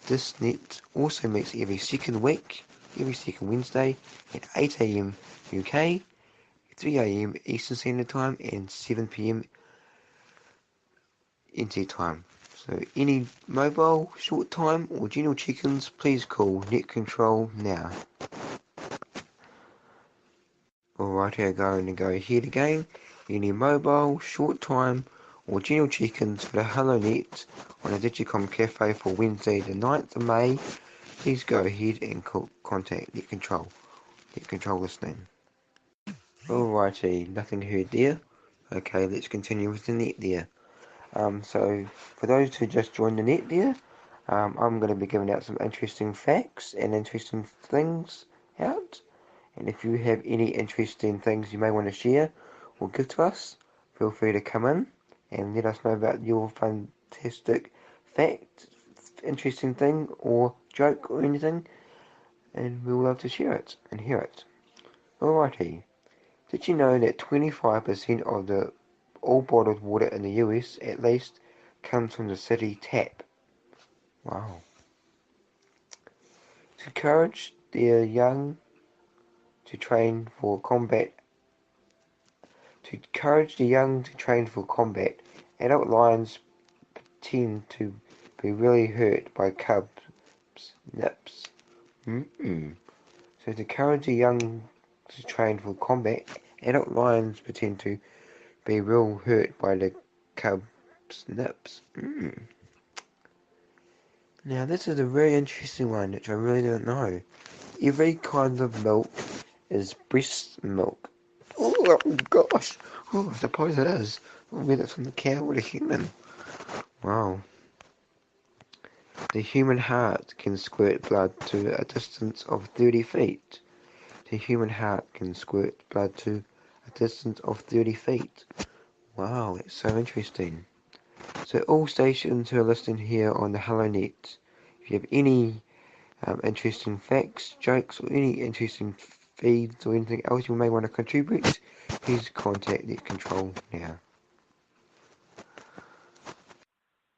S1: This net also meets every second week, every second Wednesday at 8 AM UK, 3 AM Eastern Standard Time, and 7 PM NT time. So any mobile, short time or general check-ins, please call Net Control now. Alright, I'm going to go ahead again. Any mobile, short time or general check-ins for the Hello Net on the Digicomm Cafe for Wednesday the 9th of May, please go ahead and contact Net Control. Net Control listening. Alrighty, nothing heard there. Okay, let's continue with the net there. So for those who just joined the net there, I'm going to be giving out some interesting facts and interesting things out. And if you have any interesting things you may want to share or give to us, feel free to come in and let us know about your fantastic fact, interesting thing or joke or anything, and we'll love to share it and hear it. Alrighty, did you know that 25% of all bottled water in the US, at least, comes from the city tap? Wow. To encourage the young to train for combat, adult lions tend to be really hurt by cubs' nips. So to encourage the young to train for combat, adult lions tend to be real hurt by the cubs' nips. Now this is a very interesting one, which I really don't know. Every kind of milk is breast milk. Oh gosh! Oh, I suppose it is. Whether it's from the cow or the human. Wow. The human heart can squirt blood to a distance of 30 feet. the human heart can squirt blood to a distance of 30 feet. Wow, it's so interesting. So all stations who are listening here on the HelloNet, if you have any interesting facts, jokes, or any interesting feeds or anything else you may want to contribute, please contact Net Control now.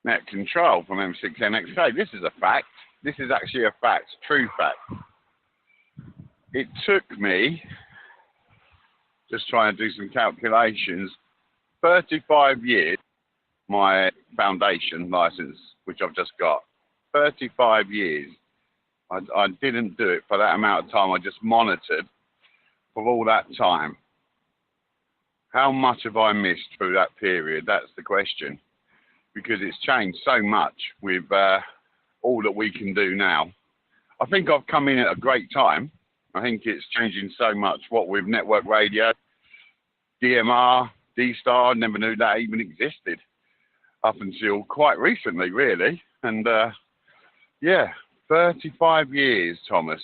S7: Net Control from M6NXK. This is a fact. This is actually a fact, true fact. It took me, just trying to do some calculations, 35 years, my foundation license, which I've just got. 35 years. I didn't do it for that amount of time. I just monitored for all that time. How much have I missed through that period? That's the question. Because it's changed so much with all that we can do now. I think I've come in at a great time. I think it's changing so much, what with network radio, DMR, D-Star. I never knew that even existed up until quite recently, really. And yeah, 35 years, Thomas.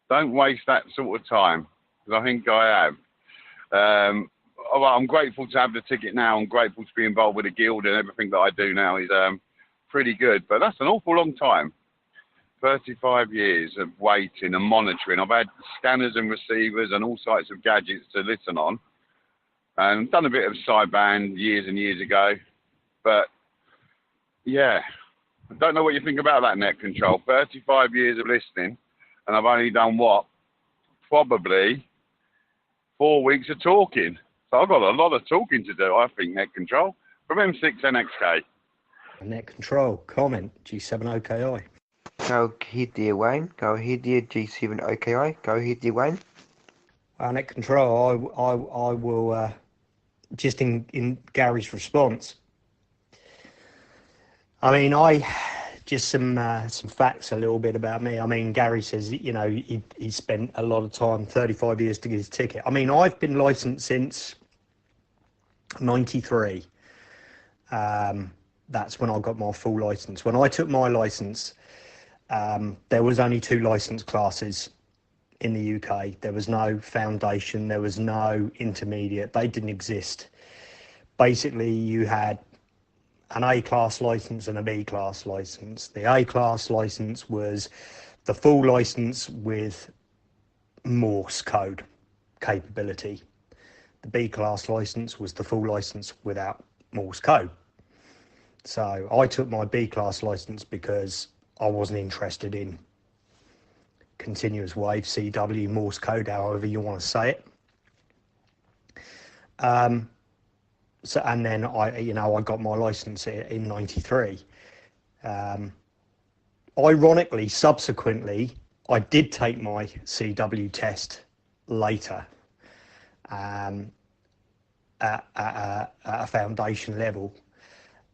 S7: Don't waste that sort of time, because I think I have. Well, I'm grateful to have the ticket now. I'm grateful to be involved with the guild, and everything that I do now is pretty good. But that's an awful long time. 35 years of waiting and monitoring. I've had scanners and receivers and all sorts of gadgets to listen on. And done a bit of sideband years and years ago. But, yeah, I don't know what you think about that, Net Control. 35 years of listening, and I've only done what? Probably 4 weeks of talking. So I've got a lot of talking to do, I think, Net Control, from M6NXK.
S6: Net Control, comment, G7OKI.
S1: Go ahead there, Wayne. Go ahead there, G7OKI. Go ahead there, Wayne.
S6: Net Control, I will, just in Gary's response. I mean, just some facts a little bit about me. I mean, Gary says, you know, he spent a lot of time, 35 years to get his ticket. I mean, I've been licensed since 93. That's when I got my full license. When I took my license, there was only 2 license classes in the UK. There was no foundation, there was no intermediate. They didn't exist. Basically, you had an A-class license and a B-class license. The A-class license was the full license with Morse code capability. The B-class license was the full license without Morse code. So I took my B-class license because I wasn't interested in continuous wave, CW, Morse code, however you want to say it. So, and then I got my license in 93. Ironically, subsequently, I did take my CW test later at a foundation level,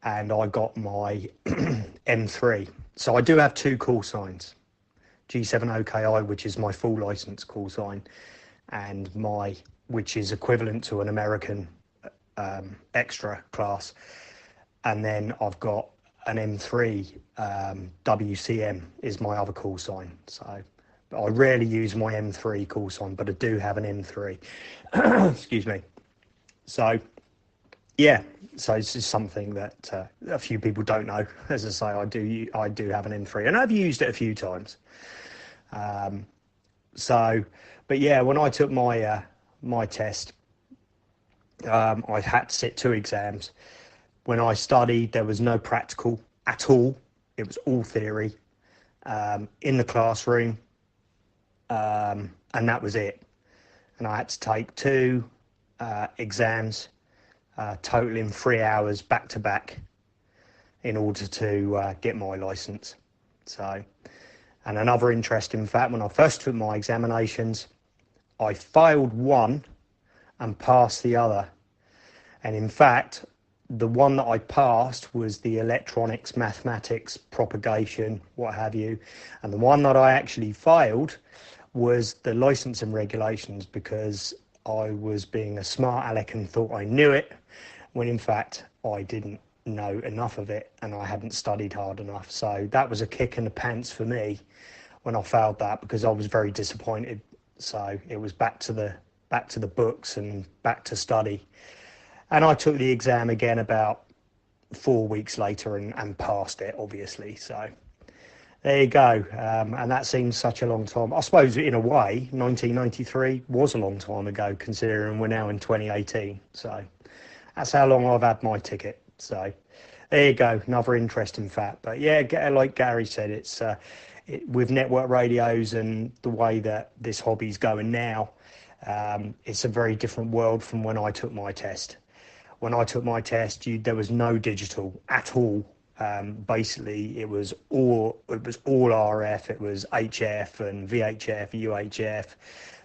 S6: and I got my M3. So I do have 2 call signs, G7OKI, which is my full license call sign, and which is equivalent to an American extra class, and then I've got an M3 WCM is my other call sign. So but I rarely use my M3 call sign, but I do have an M3. Excuse me. So yeah, so it's just something that a few people don't know. As I say, I do have an M3, and I've used it a few times. But yeah, when I took my test, I had to sit 2 exams. When I studied, there was no practical at all. It was all theory in the classroom, and that was it. And I had to take 2 exams, totaling 3 hours back to back, in order to get my license. So, and another interesting fact: when I first took my examinations, I failed one and passed the other. And in fact, the one that I passed was the electronics, mathematics, propagation, what have you. And the one that I actually failed was the licensing regulations, because I was being a smart aleck and thought I knew it, when in fact I didn't know enough of it and I hadn't studied hard enough. So that was a kick in the pants for me when I failed that, because I was very disappointed So it was back to the books and back to study. And I took the exam again about 4 weeks later and passed it, obviously. So there you go. And that seems such a long time. I suppose in a way, 1993 was a long time ago, considering we're now in 2018. So that's how long I've had my ticket. So there you go. Another interesting fact. But yeah, like Gary said, it's with network radios and the way that this hobby's going now, it's a very different world from when I took my test. When I took my test, there was no digital at all. Basically, it was all RF. It was HF and VHF, UHF,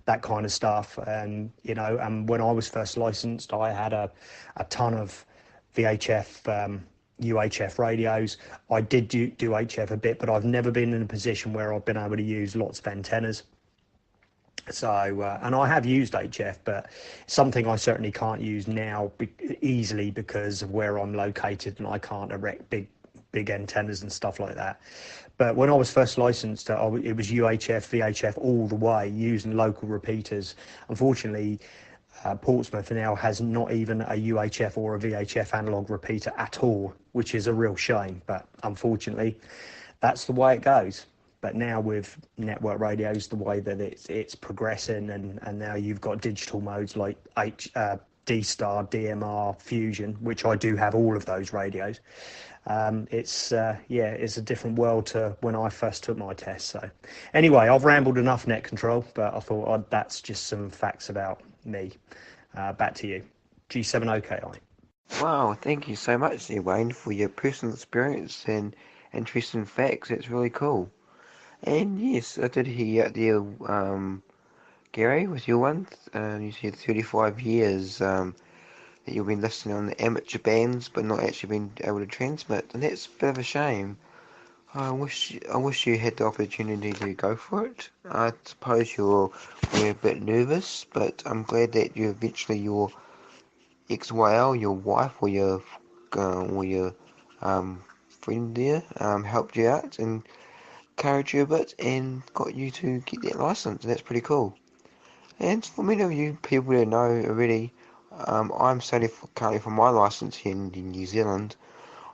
S6: that kind of stuff. And and when I was first licensed, I had a ton of VHF, UHF radios. I did do HF a bit, but I've never been in a position where I've been able to use lots of antennas. So, and I have used HF, but something I certainly can't use now easily because of where I'm located, and I can't erect big antennas and stuff like that. But when I was first licensed, it was UHF, VHF all the way, using local repeaters. Unfortunately, Portsmouth now has not even a UHF or a VHF analog repeater at all, which is a real shame. But unfortunately, that's the way it goes. But now with network radios, the way that it's progressing, and now you've got digital modes like D-Star, DMR, Fusion, which I do have all of those radios. It's a different world to when I first took my test. So anyway, I've rambled enough, Net Control, but I thought that's just some facts about me. Back to you. G7OKI.
S1: Wow, thank you so much there, Wayne, for your personal experience and interesting facts. It's really cool. And yes, I did hear there, Gary, with your one. You said 35 years that you've been listening on the amateur bands, but not actually been able to transmit, and that's a bit of a shame. I wish you had the opportunity to go for it. I suppose you were a bit nervous, but I'm glad that you eventually your ex-YL, your wife, or your friend there helped you out and encouraged you a bit and got you to get that license. That's pretty cool. And for many of you people that know already, I'm studying currently for my license here in New Zealand.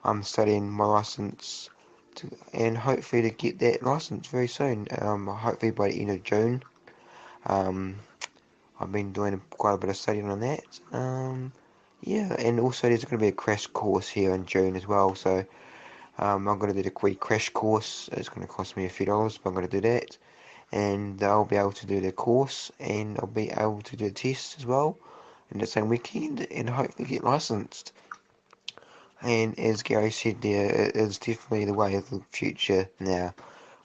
S1: I'm studying my license and hopefully to get that license very soon. Hopefully by the end of June. I've been doing quite a bit of studying on that. And also there's going to be a crash course here in June as well. So I'm going to do the crash course. It's going to cost me a few dollars, but I'm going to do that. And I'll be able to do the course, and I'll be able to do the test as well in the same weekend, and hopefully get licensed. And as Gary said there, it is definitely the way of the future now.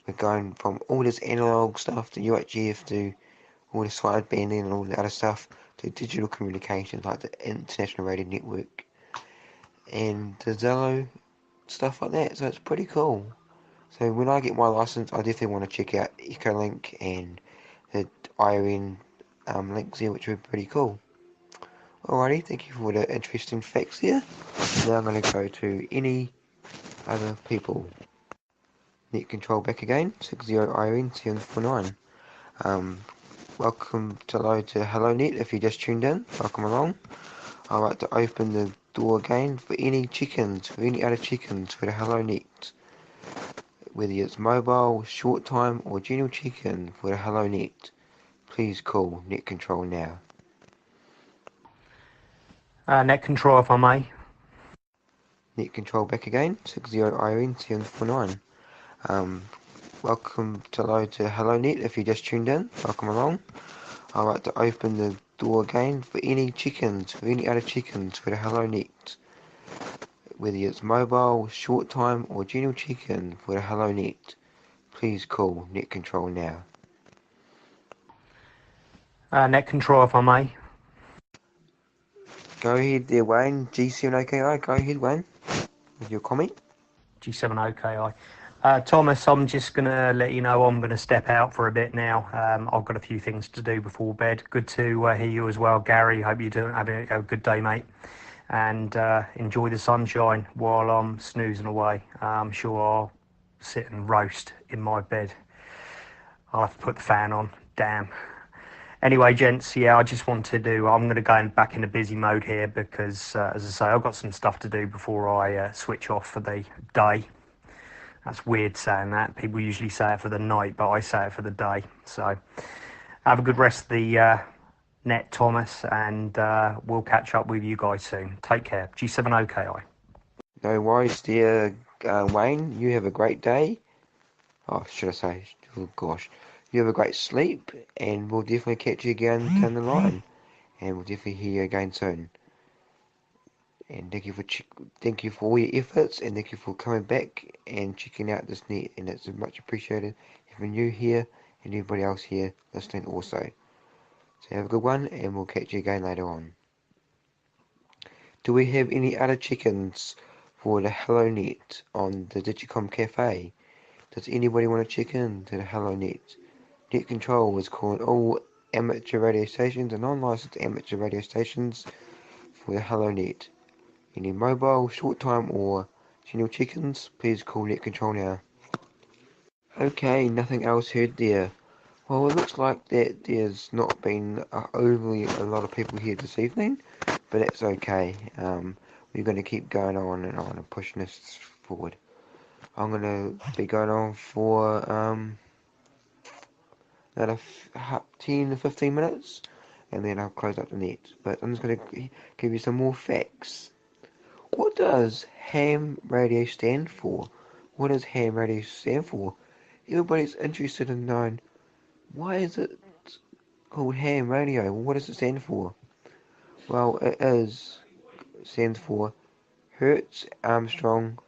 S1: We're going from all this analog stuff to UHF to all the sidebanding and all the other stuff to digital communications like the International Radio Network and the Zello, stuff like that. So it's pretty cool. So when I get my license, I definitely want to check out Echolink and the IRN links there, which are pretty cool. Alrighty, thank you for the interesting facts there. Now I'm going to go to any other people. Net Control back again, 60IRN749. Welcome to Hello Net. If you just tuned in, welcome along. I'd like to open the door again for any other chickens for the Hello Net. Whether it's mobile, short time, or general check-in for the Hello Net, please call Net Control now.
S6: Net Control, if I may.
S1: Net Control back again, 60IRN749. Welcome to Hello Net. If you just tuned in, welcome along. I'd like to open the door again for any other chickens for the Hello Net. Whether it's mobile, short time, or general check-in for the Hello Net, please call Net Control now.
S6: Net Control, if I may.
S1: Go ahead there, Wayne. G7OKI, go ahead, Wayne, with your comment.
S6: G7OKI. Thomas, I'm just going to let you know I'm going to step out for a bit now. I've got a few things to do before bed. Good to hear you as well, Gary. Hope you're having a good day, mate. And enjoy the sunshine while I'm snoozing away. I'm sure I'll sit and roast in my bed. I'll have to put the fan on. Damn. Anyway, gents, yeah, I just wanted to. I'm going to go back into busy mode here because, as I say, I've got some stuff to do before I switch off for the day. That's weird saying that. People usually say it for the night, but I say it for the day. So, have a good rest of the net, Thomas, and we'll catch up with you guys soon. Take care. G7OKI.
S1: No worries, dear Wayne. You have a great day. Oh, should I say? Oh, gosh. You have a great sleep, and we'll definitely catch you again down the line. And we'll definitely hear you again soon. And thank you for all your efforts, and thank you for coming back and checking out this net. And it's much appreciated having you here and everybody else here listening also. So have a good one, and we'll catch you again later on. Do we have any other check-ins for the Hello Net on the Digicomm Cafe? Does anybody want to check in to the Hello Net? Net Control is calling all amateur radio stations and non-licensed amateur radio stations for the Hello Net. Any mobile, short-time or general check-ins, please call Net Control now. Okay, nothing else heard there. Well, it looks like that there's not been overly a lot of people here this evening, but that's okay. We're going to keep going on and pushing this forward. I'm going to be going on for another 10 to 15 minutes, and then I'll close up the net. But I'm just going to give you some more facts. What does ham radio stand for? What does ham radio stand for? Everybody's interested in knowing, why is it called ham radio? What does it stand for? Well, stands for Hertz Armstrong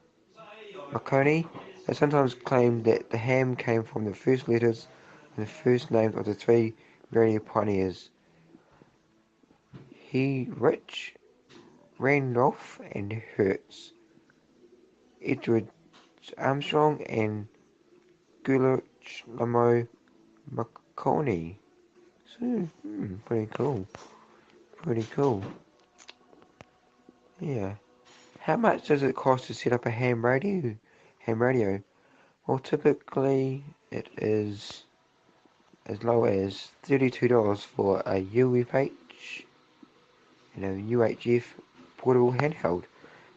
S1: Marconi. They sometimes claim that the ham came from the first letters and the first names of the three radio pioneers, Rich, Randolph, and Hertz, Edward Armstrong, and Guillermo Marconi. So, pretty cool. Pretty cool. Yeah. How much does it cost to set up a ham radio? Well, typically it is as low as $32 for a UFH, UHF portable handheld,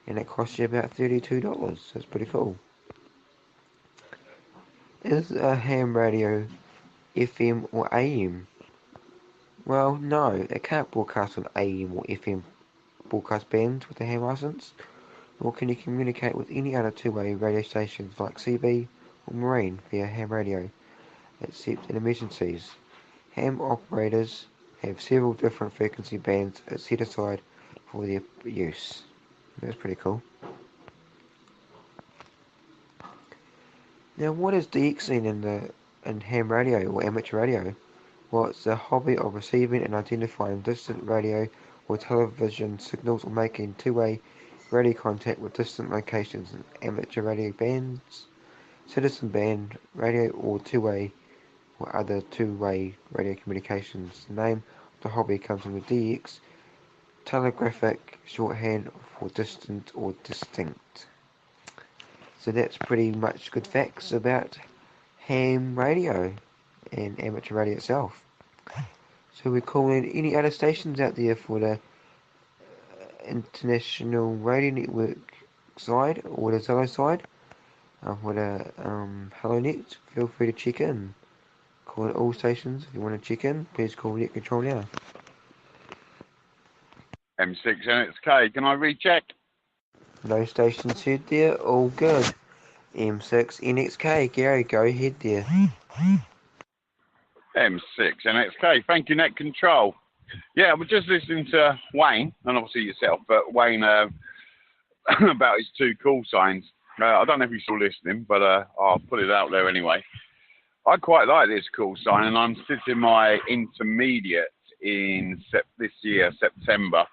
S1: and it costs you about $32. That's pretty cool. Is a ham radio FM or AM? Well, no, it can't broadcast on AM or FM broadcast bands with a ham license, nor can you communicate with any other two-way radio stations like CB or Marine via ham radio, except in emergencies. Ham operators have several different frequency bands set aside for their use. That's pretty cool. Now, what is DXing in ham radio or amateur radio? Well, it's the hobby of receiving and identifying distant radio or television signals, or making two-way radio contact with distant locations in amateur radio bands, citizen band radio, or two-way or other two-way radio communications. The name of the hobby comes from the DX, telegraphic shorthand for distant or distinct. So that's pretty much good facts about ham radio and amateur radio itself. So we're calling any other stations out there for the International Radio Network side or the Zello side, for the Hello Net. Feel free to check in. Call all stations if you want to check in. Please call Net Control now.
S7: M6NXK, can I recheck?
S1: No stations heard there, all good. M6NXK, Gary, go ahead there.
S7: M6NXK, thank you, Net Control. Yeah, we're just listening to Wayne, and obviously yourself, but Wayne about his two call signs. I don't know if you're still listening, but I'll put it out there anyway. I quite like this call sign, and I'm sitting my intermediate in this year, September.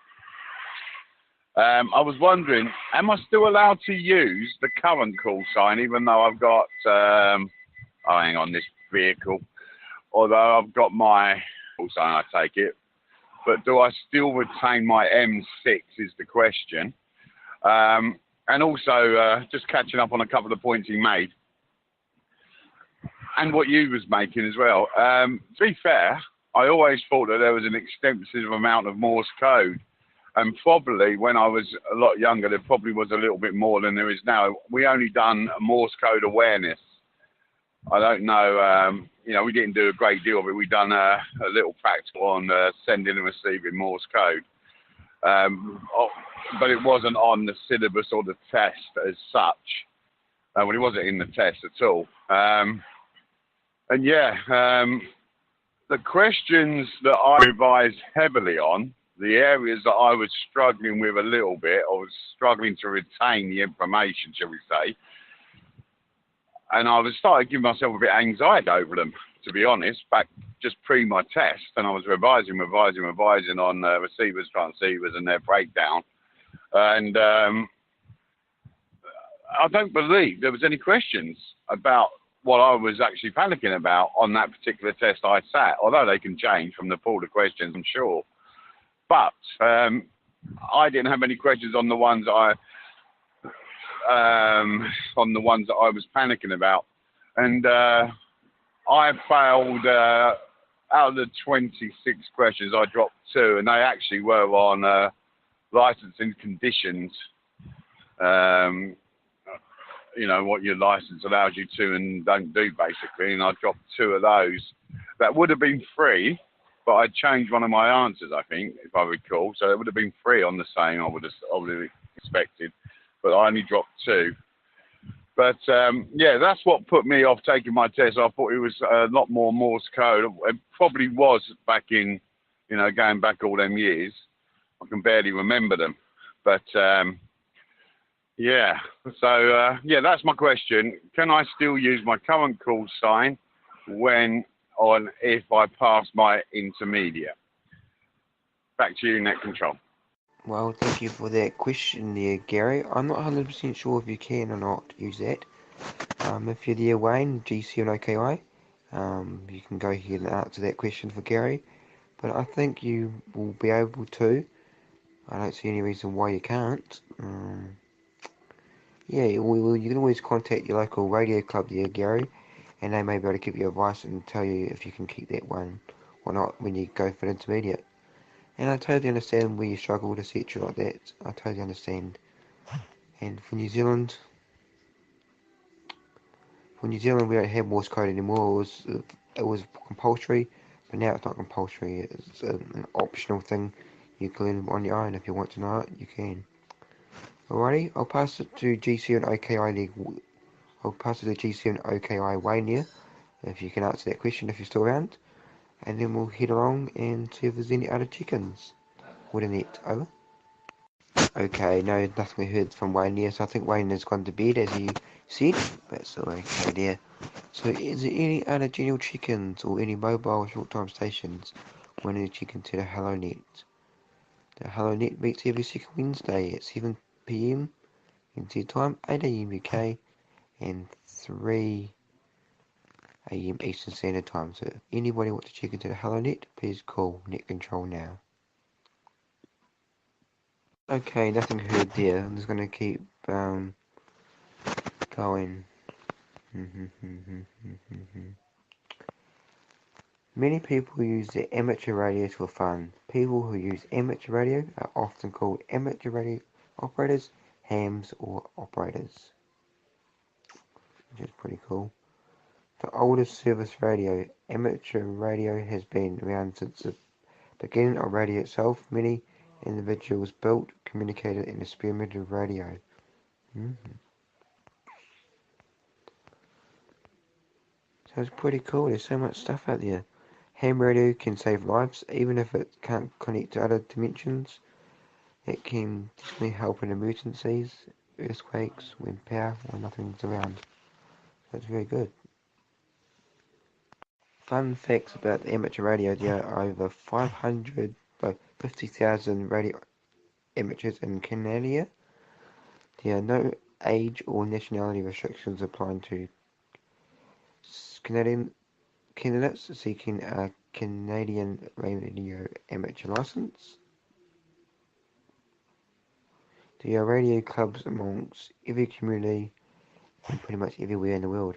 S7: I was wondering, am I still allowed to use the current call sign, even though I've got, this vehicle, although I've got my call sign, I take it, but do I still retain my M6 is the question. And also, just catching up on a couple of points he made, and what you was making as well. To be fair, I always thought that there was an extensive amount of Morse code. And probably when I was a lot younger, there probably was a little bit more than there is now. We only done Morse code awareness. I don't know, we didn't do a great deal of it. We done a little practical on sending and receiving Morse code. But it wasn't on the syllabus or the test as such. Well, it wasn't in the test at all. The questions that I revised heavily on, the areas that I was struggling with a little bit, I was struggling to retain the information, shall we say, and I was starting to give myself a bit of anxiety over them, to be honest, back just pre my test, and I was revising on receivers, transceivers, and their breakdown, and I don't believe there was any questions about what I was actually panicking about on that particular test I sat, although they can change from the pool of questions, I'm sure. But I didn't have any questions on the ones I was panicking about, and I failed out of the 26 questions. I dropped 2, and they actually were on licensing conditions. What your license allows you to and don't do, basically, and I dropped 2 of those. That would have been free, but I changed one of my answers, I think, if I recall. So it would have been free on the same, I would have expected, but I only dropped 2. But that's what put me off taking my test. I thought it was a lot more Morse code. It probably was back in, going back all them years. I can barely remember them, but that's my question. Can I still use my current call sign if I pass my intermediate? Back to you, Net Control.
S1: Well, thank you for that question there, Gary. I'm not 100% sure if you can or not use that. If you're there, Wayne, G7OKI, you can go ahead and answer that question for Gary. But I think you will be able to. I don't see any reason why you can't. You can always contact your local radio club there, Gary, and they may be able to give you advice and tell you if you can keep that one or not when you go for the intermediate. And I totally understand where you struggled, etc. like that. I totally understand. And for New Zealand, we don't have Morse code anymore. It was compulsory, but now it's not compulsory. It's an optional thing. You can learn on your own. If you want to know it, you can. Alrighty, I'll pass it to G7OKI. I'll pass it to G7OKI Wayne here, if you can answer that question if you're still around. And then we'll head along and see if there's any other chickens. With a net, over. Okay, no, nothing we heard from Wayne there, so I think Wayne has gone to bed, as he said. But still okay there. So is there any other general chickens or any mobile short-time stations wanting to check into the Hello Net? The Hello Net meets every second Wednesday at 7 PM NZ time, 8 AM UK, and 3 AM Eastern Standard Time. So if anybody wants to check into the Hello Net, please call Net Control now. Okay, nothing heard there. I'm just going to keep going. Many people use their amateur radios for fun. People who use amateur radio are often called amateur radio operators, hams, or operators. Which is pretty cool. The oldest service radio, amateur radio, has been around since the beginning of radio itself. Many individuals built, communicated, and experimented with radio. So it's pretty cool. There's so much stuff out there. Ham radio can save lives, even if it can't connect to other dimensions. It can definitely help in emergencies, earthquakes, when power or nothing's around. So it's very good. Fun facts about the amateur radio: there are over 50,000 radio amateurs in Canada. There are no age or nationality restrictions applying to candidates seeking a Canadian radio amateur license. There are radio clubs amongst every community and pretty much everywhere in the world.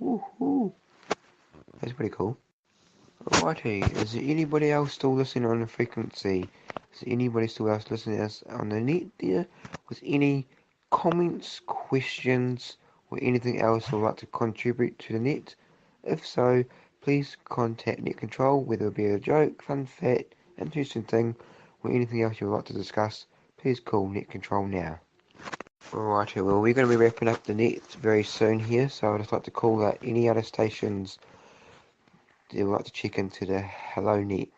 S1: Woohoo! That's pretty cool. Alrighty, is there anybody else still listening on the frequency? Is there anybody still else listening to us on the net there? With any comments, questions, or anything else you'd like to contribute to the net? If so, please contact Net Control, whether it be a joke, fun fact, interesting thing, or anything else you'd like to discuss. Please call Net Control now. Alrighty, well, we're going to be wrapping up the net very soon here, so I'd just like to call out any other stations that would like to check into the Hello Net.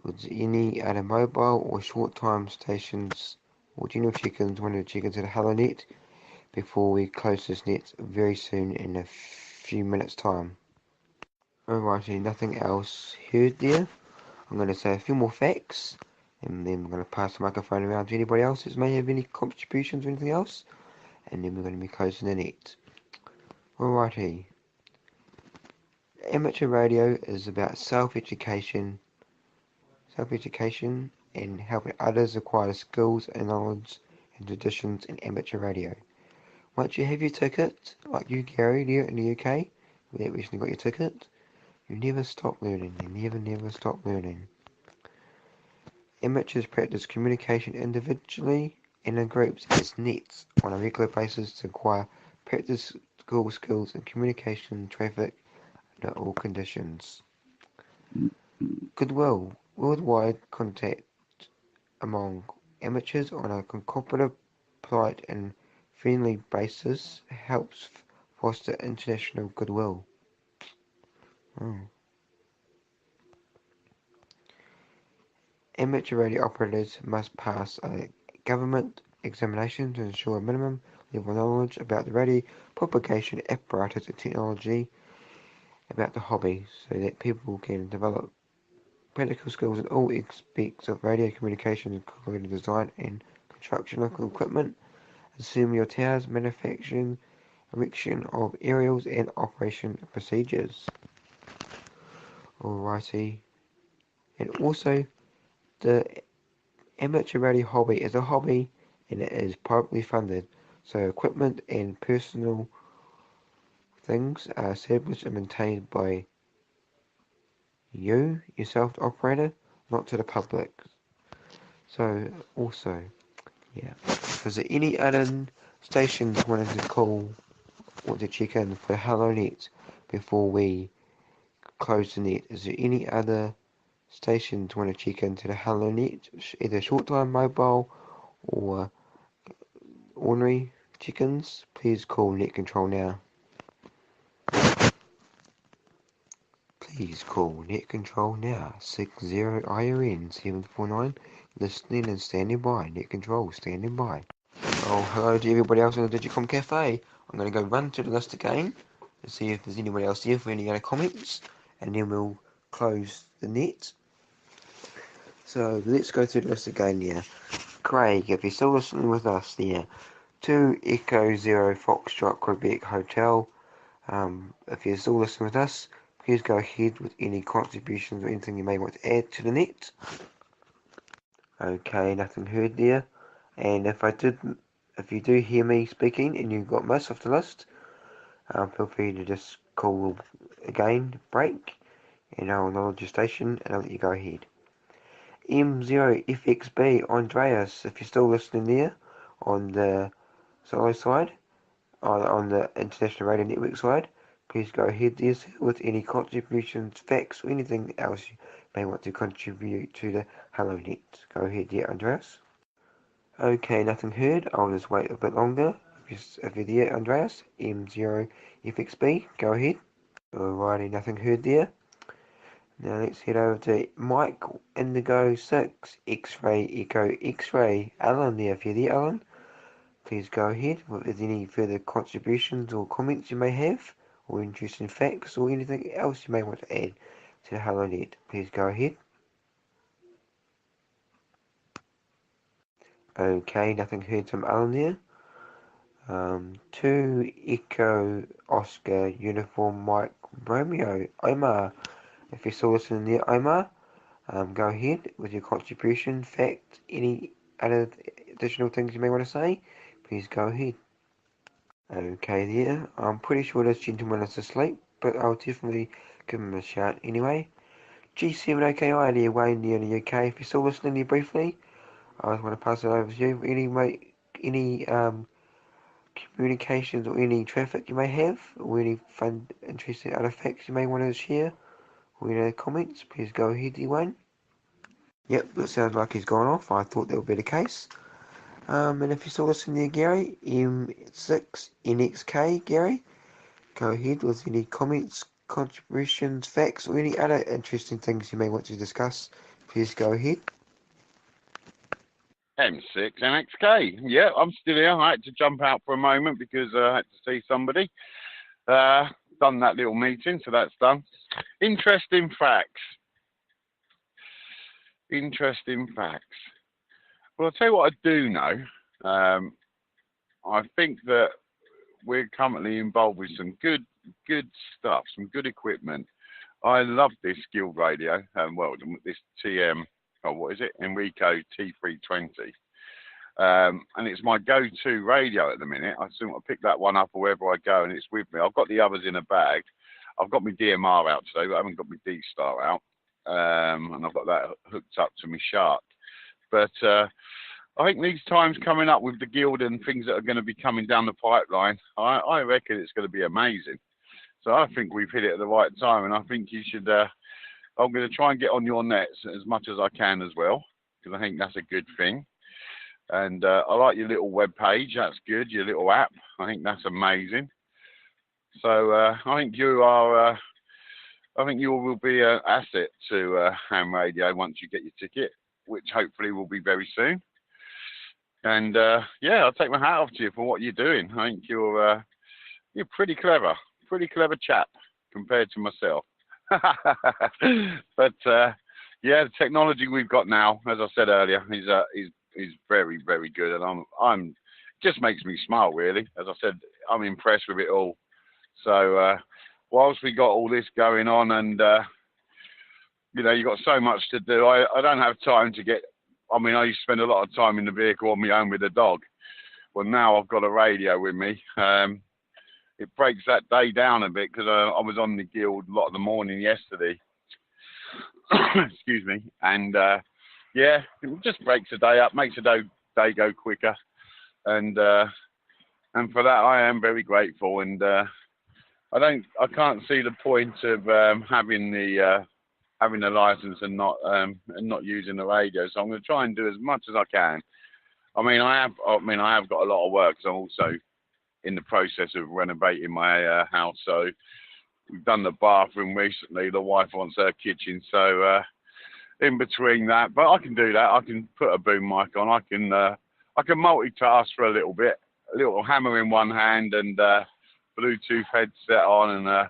S1: Would any other mobile or short time stations or general check-ins want to check into the Hello Net before we close this net very soon in a few minutes time? Alrighty, nothing else heard there. I'm going to say a few more facts, and then we're going to pass the microphone around to anybody else that may have any contributions or anything else, and then we're going to be closing the net. Alrighty. Amateur radio is about self-education and helping others acquire skills and knowledge and traditions in amateur radio. Once you have your ticket, like you, Gary, there in the UK, where you recently got your ticket, you never stop learning. You never stop learning. Amateurs practice communication individually and in groups as nets on a regular basis to acquire practical skills in communication, traffic, under all conditions. Goodwill, worldwide contact among amateurs on a cooperative, polite and friendly basis helps foster international goodwill. Amateur radio operators must pass a government examination to ensure a minimum level of knowledge about the radio propagation apparatus and technology about the hobby, so that people can develop practical skills in all aspects of radio communications, including design and construction of equipment, assembly of towers, manufacturing, erection of aerials, and operation procedures. Alrighty. And also, the amateur radio hobby is a hobby and it is privately funded, so equipment and personal things are established and maintained by you, yourself, the operator, not to the public. So, also, yeah. Is there any other stations wanted to call or to check in for Hello Net before we close the net? Is there any other stations want to check into the Hello Net, either short time, mobile, or ordinary chickens? Please call Net Control now. Please call Net Control now, 60 IRN 749, listening and standing by. Net Control standing by. Oh, hello to everybody else in the Digicomm Cafe. I'm going to go run to the list again to see if there's anybody else there for any other comments, and then we'll close the net. So let's go through the list again here. Craig, if you're still listening with us there, 2 Echo 0 Foxtrot Quebec Hotel. If you're still listening with us, please go ahead with any contributions or anything you may want to add to the net. Okay, nothing heard there. And if you do hear me speaking and you got most of the list, feel free to just call again, break, and I'll acknowledge your station and I'll let you go ahead. M0FXB, Andreas, if you're still listening there on the Zello side, on the International Radio Network side, please go ahead there with any contributions, facts, or anything else you may want to contribute to the Hello Net. Go ahead there, Andreas. Okay, nothing heard. I'll just wait a bit longer. If you're there, Andreas, M0FXB, go ahead. Alrighty, nothing heard there. Now let's head over to Mike Indigo 6 X-Ray Echo X-Ray. Alan there, if you're there, Alan, please go ahead with any further contributions or comments you may have, or interesting facts, or anything else you may want to add to the Hello Net. Please go ahead. Okay, nothing heard from Alan there. 2 Echo Oscar Uniform Mike Romeo Omar. If you're still listening there, Omar, go ahead with your contribution, fact, any other additional things you may want to say. Please go ahead. Okay there, I'm pretty sure this gentleman is asleep, but I'll definitely give him a shout anyway. G7OKI there, Wayne there in the UK. If you're still listening here briefly, I just want to pass it over to you. Any communications or any traffic you may have, or any fun, interesting artifacts you may want to share, or any comments, please go ahead, Wayne. Yep, that sounds like he's gone off. I thought that would be the case. And if you're still listening there, Gary, M6NXK, Gary, go ahead with any comments, contributions, facts, or any other interesting things you may want to discuss. Please go ahead.
S7: M6NXK. Yeah, I'm still here. I had to jump out for a moment because I had to see somebody. Done that little meeting, so that's done. Interesting facts. Well, I'll tell you what I do know. I think that we're currently involved with some good stuff, some good equipment. I love this Guild radio, this TM, Enrico T320. And it's my go-to radio at the minute. I sort of pick that one up wherever I go, and it's with me. I've got the others in a bag. I've got my DMR out today, but I haven't got my D-Star out. And I've got that hooked up to my Shark. But I think these times coming up with the Guild and things that are going to be coming down the pipeline, I reckon it's going to be amazing. So I think we've hit it at the right time, and I think you should. I'm going to try and get on your nets as much as I can as well, because I think that's a good thing. And I like your little web page. That's good. Your little app. I think that's amazing. So I think you are. I think you will be an asset to ham radio once you get your ticket, which hopefully will be very soon. And I'll take my hat off to you for what you're doing. I think you're pretty clever chap compared to myself. But the technology we've got now, as I said earlier, is very, very good, and I'm just makes me smile really. As I said, I'm impressed with it all. So whilst we got all this going on, and you've got so much to do, I don't have time to get. I mean, I used to spend a lot of time in the vehicle on my own with the dog. Well, now I've got a radio with me. It breaks that day down a bit because I was on the Guild a lot of the morning yesterday. Excuse me. And it just breaks the day up, makes the day go quicker. And for that, I am very grateful. And I can't see the point of having the license and not using the radio. So I'm going to try and do as much as I can. I mean, I have got a lot of work because I'm also in the process of renovating my house. So we've done the bathroom recently. The wife wants her kitchen. So in between that, but I can do that. I can put a boom mic on. I can multitask for a little bit. A little hammer in one hand and Bluetooth headset on, and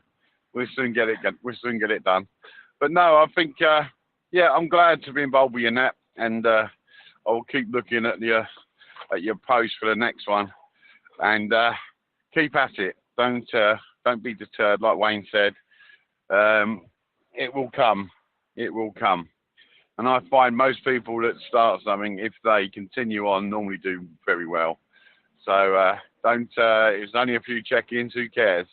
S7: we'll soon get it done. But no, I think I'm glad to be involved with your net, and I will keep looking at your post for the next one, and keep at it. Don't be deterred, like Wayne said. It will come. It will come. And I find most people that start something, if they continue on, normally do very well. So it's only a few check-ins, who cares?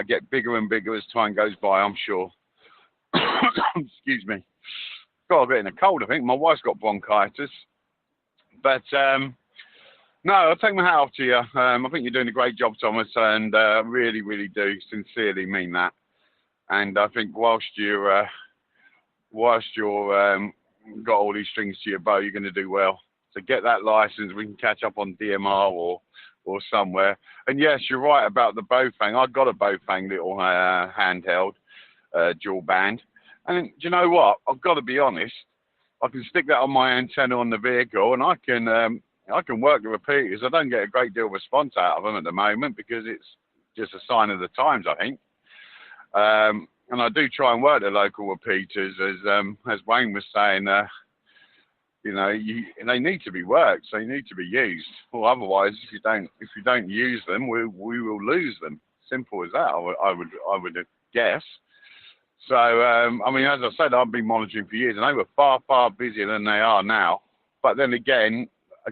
S7: Get bigger and bigger as time goes by, I'm sure. Excuse me. Got a bit in a cold, I think. My wife's got bronchitis. But no, I'll take my hat off to you. I think you're doing a great job, Thomas, and really, really do sincerely mean that. And I think whilst you're got all these strings to your bow, you're going to do well. So get that license. We can catch up on DMR or somewhere. And yes, you're right about the Bofang. I've got a Bofang little handheld dual band. And do you know what? I've got to be honest. I can stick that on my antenna on the vehicle, and I can work the repeaters. I don't get a great deal of response out of them at the moment because it's just a sign of the times, I think. And I do try and work the local repeaters, as Wayne was saying. They need to be worked, so they need to be used. Well, otherwise, if you don't use them, we will lose them. Simple as that. I would guess. So as I said, I've been monitoring for years, and they were far, far busier than they are now. But then again,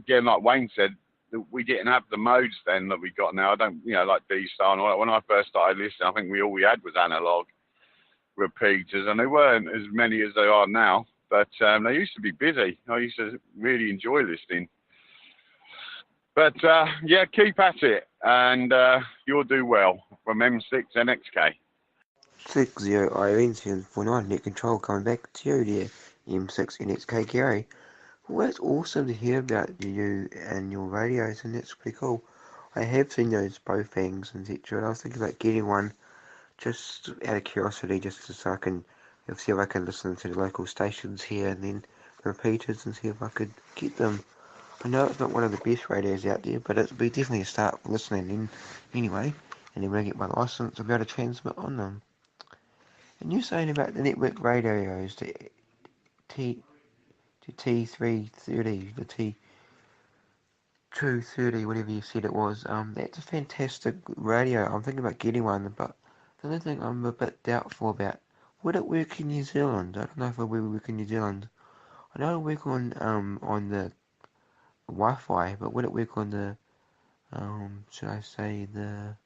S7: like Wayne said, we didn't have the modes then that we got now. I don't, like D-Star and all that. When I first started listening, I think all we had was analog. repeaters, and they weren't as many as they are now. But they used to be busy. I used to really enjoy listening. But yeah, keep at it, and you'll do well. From M6 NXK.
S1: 60 IRN 749 net control coming back to you there, M6 NXK Gary. Well, that's awesome to hear about you and your radios, and that's pretty cool. I have seen those Bofangs and etc. And I was thinking about getting one just out of curiosity, just so I can see if I can listen to the local stations here and then the repeaters and see if I could get them. I know it's not one of the best radios out there, but it'll be definitely a start for listening in anyway. And then when I get my license, I'll be able to transmit on them. And you're saying about the network radios, the T330, the T230, whatever you said it was, that's a fantastic radio. I'm thinking about getting one, but the only thing I'm a bit doubtful about, would it work in New Zealand? I don't know if it will work in New Zealand. I know it'll work on the Wi-Fi, but would it work on the, should I say, the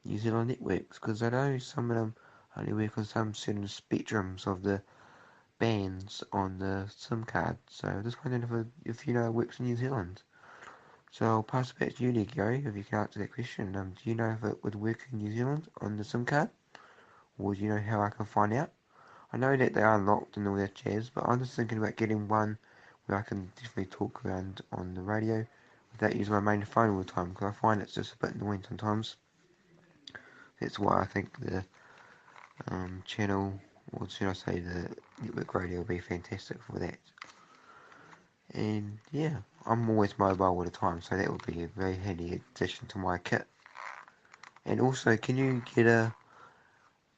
S1: New Zealand networks? Because I know some of them only work on some certain spectrums of the bands on the SIM card. So I'm just wondering if you know it works in New Zealand. So I'll pass it back to you there, Gary, if you can answer that question. Do you know if it would work in New Zealand on the SIM card? Or do you know how I can find out? I know that they are locked and all that jazz, but I'm just thinking about getting one where I can definitely talk around on the radio without using my main phone all the time, because I find it's just a bit annoying sometimes. That's why I think the channel, or should I say the network radio, will be fantastic for that. And yeah, I'm always mobile all the time, so that would be a very handy addition to my kit. And also, can you get an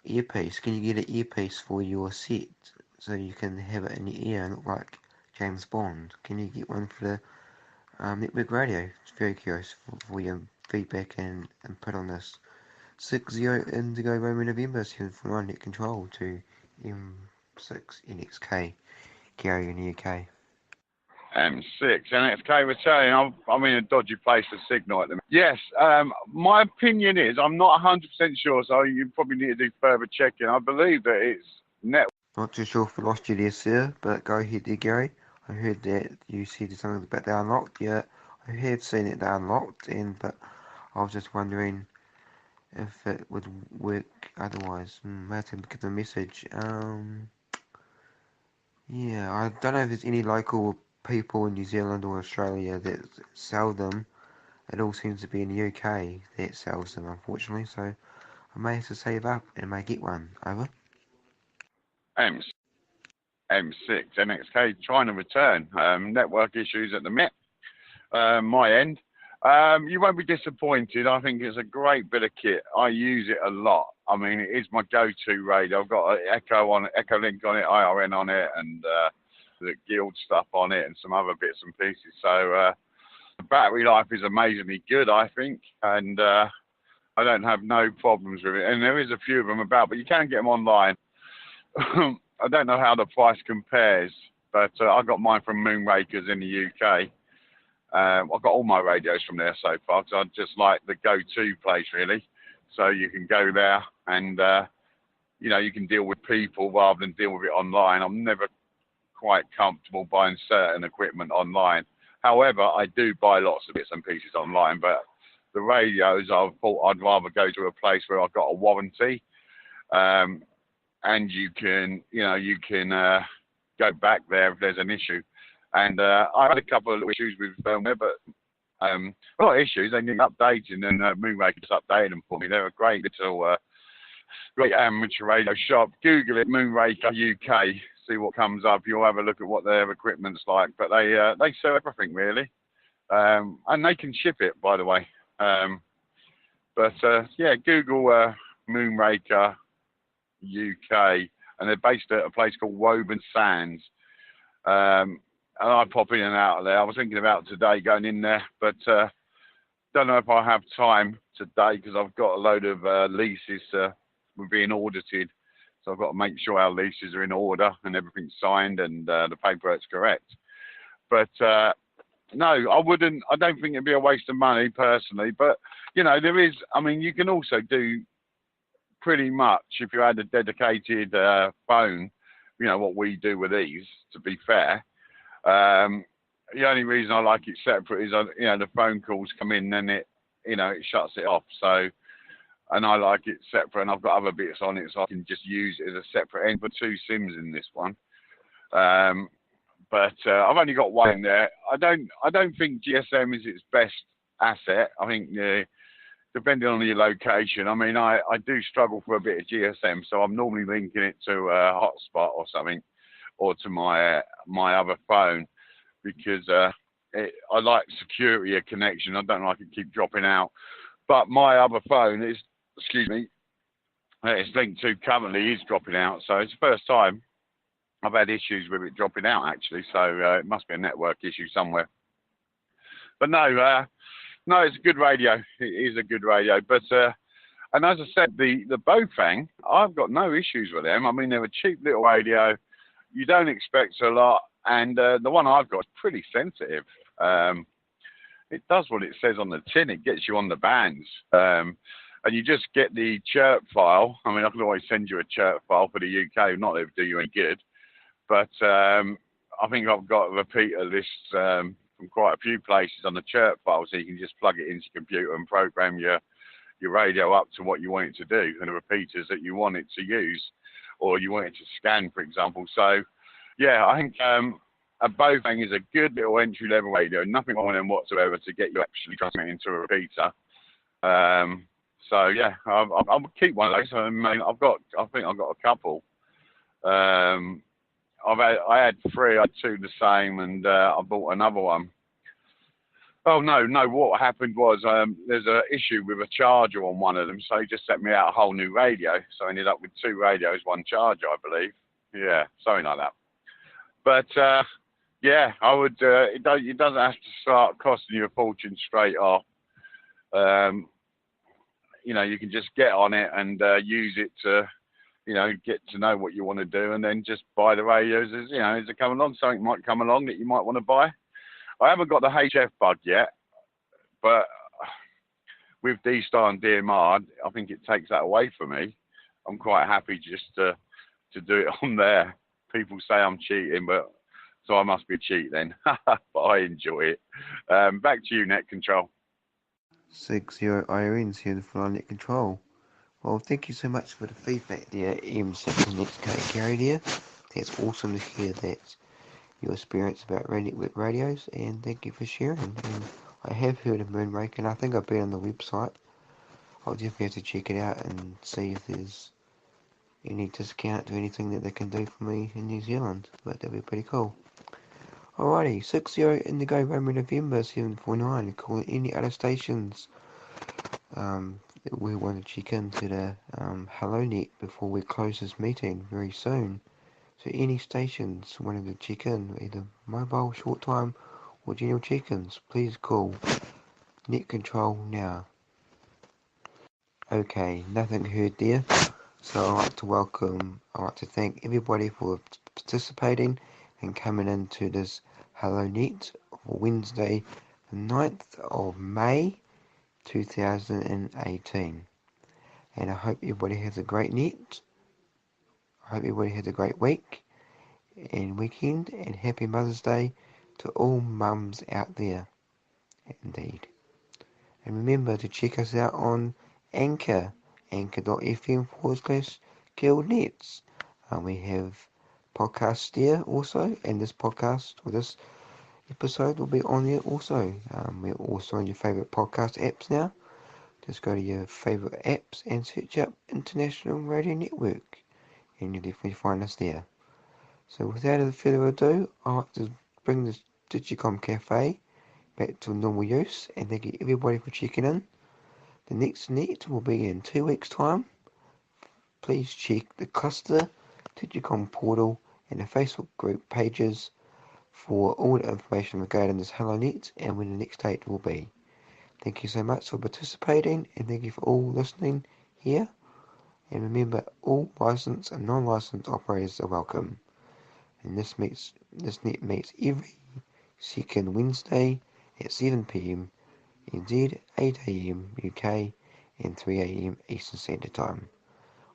S1: earpiece for your set, so you can have it in your ear and look like James Bond? Can you get one for the network radio? It's very curious for your feedback and input on this. 60 Indigo Roman November 749 net control to M6 NXK, Gary in the UK.
S7: M6 NXK returning. I'm in a dodgy place for signal at the minute. Yes, my opinion is I'm not 100% sure, so you probably need to do further checking. I believe that it's network.
S1: Not too sure if I lost you there, sir, but go ahead there, Gary. I heard that you said something about they're unlocked. Yeah, I have seen it they're unlocked, but I was just wondering if it would work otherwise. I have to give them a message. Yeah, I don't know if there's any local people in New Zealand or Australia that sell them. It all seems to be in the UK that sells them, unfortunately, so I may have to save up and may get one. Over.
S7: M6 NXK trying to return. Network issues at the minute. My end. You won't be disappointed. I think it's a great bit of kit. I use it a lot. I mean, it is my go-to radio. I've got an Echo Link on it, IRN on it, and the Guild stuff on it, and some other bits and pieces. So the battery life is amazingly good, I think, and I don't have no problems with it. And there is a few of them about, but you can get them online. I don't know how the price compares, but I got mine from Moonrakers in the UK. I've got all my radios from there so far, because I just like the go-to place, really. So you can go there and, you can deal with people rather than deal with it online. I'm never quite comfortable buying certain equipment online. However, I do buy lots of bits and pieces online, but the radios, I thought I'd rather go to a place where I've got a warranty, and you can go back there if there's an issue. And I had a couple of issues with firmware, but not issues. They need updating, and Moonraker just updated them for me. They're a great little, great amateur radio shop. Google it, Moonraker UK. See what comes up. You'll have a look at what their equipment's like. But they sell everything really, and they can ship it, by the way. Yeah, Google Moonraker UK, and they're based at a place called Woburn Sands. And I pop in and out of there. I was thinking about today going in there, but don't know if I have time today, because I've got a load of leases we're being audited. So I've got to make sure our leases are in order and everything's signed and the paperwork's correct. But no, I don't think it'd be a waste of money personally. But, there is, you can also do pretty much, if you had a dedicated phone, you know, what we do with these, to be fair, the only reason I like it separate is, you know, the phone calls come in, then it, you know, it shuts it off. So, and I like it separate, and I've got other bits on it, so I can just use it as a separate end. Put 2 SIMs in this one. But I've only got one in there. I don't think GSM is its best asset. I think depending on your location, I mean, I do struggle for a bit of GSM, so I'm normally linking it to a hotspot or something, or to my other phone, because I like security of connection. I don't like it keep dropping out. But my other phone is, it's linked to currently is dropping out, so it's the first time I've had issues with it dropping out, actually, so it must be a network issue somewhere. But no, it's a good radio. It is a good radio. But and as I said, the Bofang, I've got no issues with them. I mean, they're a cheap little radio. You don't expect a lot, and the one I've got is pretty sensitive. It does what it says on the tin. It gets you on the bands. And you just get the chirp file. I mean, I can always send you a chirp file for the UK. Not that it would do you any good. But I think I've got a repeater list from quite a few places on the chirp file, so you can just plug it into your computer and program your radio up to what you want it to do and the repeaters that you want it to use, or you want it to scan, for example. So, yeah, I think a Bofang is a good little entry-level radio. Nothing wrong with them whatsoever to get you actually transmitting into a repeater. So yeah, I'll keep one of those. I mean, I think I've got a couple. I had 3, I had 2 the same, and I bought another one. Oh no, what happened was there's an issue with a charger on one of them, so he just sent me out a whole new radio. So I ended up with 2 radios, 1 charger, I believe. Yeah, something like that. But yeah, I would. It doesn't have to start costing you a fortune straight off. You know, you can just get on it and use it to, you know, get to know what you want to do, and then just buy the radios as, you know, as they come along. Something might come along that you might want to buy. I haven't got the HF bug yet, but with D-Star and DMR, I think it takes that away from me. I'm quite happy just to do it on there. People say I'm cheating, but so I must be a cheat then. But I enjoy it. Back to you, Net Control.
S1: 60 IRN's here for our Net Control. Well, thank you so much for the feedback there, M6 and XK Gary there. That's awesome to hear that your experience about network radios, and thank you for sharing. And I have heard of Moonraker, and I think I've been on the website. I'll definitely have to check it out and see if there's any discount or anything that they can do for me in New Zealand, but that'd be pretty cool. Alrighty, 60 Indigo Roman November 749, calling any other stations we want to check into the HelloNet before we close this meeting very soon. So any stations wanting to check in, either mobile, short time, or general check-ins, please call Net Control now. Okay, nothing heard there. So I'd like to thank everybody for participating and coming into this HelloNet for Wednesday, the 9th of May 2018. And I hope everybody has a great net. I hope everybody has a great week and weekend, and happy Mother's Day to all mums out there. Indeed. And remember to check us out on Anchor, anchor.fm/GuildNets. We have podcasts there also, and this podcast, or this episode, will be on there also. We're also on your favourite podcast apps now. Just go to your favourite apps and search up International Radio Network, and you'll definitely find us there. So without further ado, I'd like to bring this Digicomm Cafe back to normal use, and thank you everybody for checking in. The next net will be in 2 weeks' time. Please check the cluster, Digicomm portal, and the Facebook group pages for all the information regarding this HelloNet and when the next date will be. Thank you so much for participating, and thank you for all listening here. And remember, all licensed and non-licensed operators are welcome. And this net meets every second Wednesday at 7 PM NZ, 8 AM UK, and 3 AM Eastern Standard Time.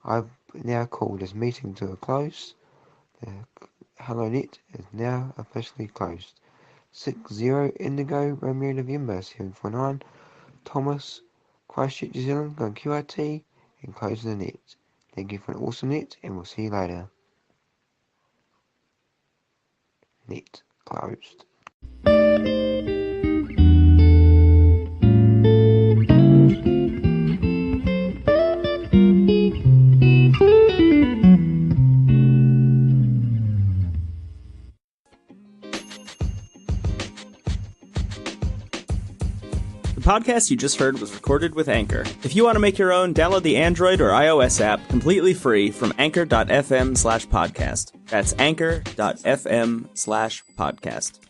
S1: I've now called this meeting to a close. The HelloNet is now officially closed. 60 Indigo Romeo November 749 Thomas Christchurch New Zealand going QRT and closing the net. Thank you for an awesome net and we'll see you later. Net closed.
S8: The podcast you just heard was recorded with Anchor. If you want to make your own, download the Android or iOS app completely free from anchor.fm/podcast. That's anchor.fm/podcast.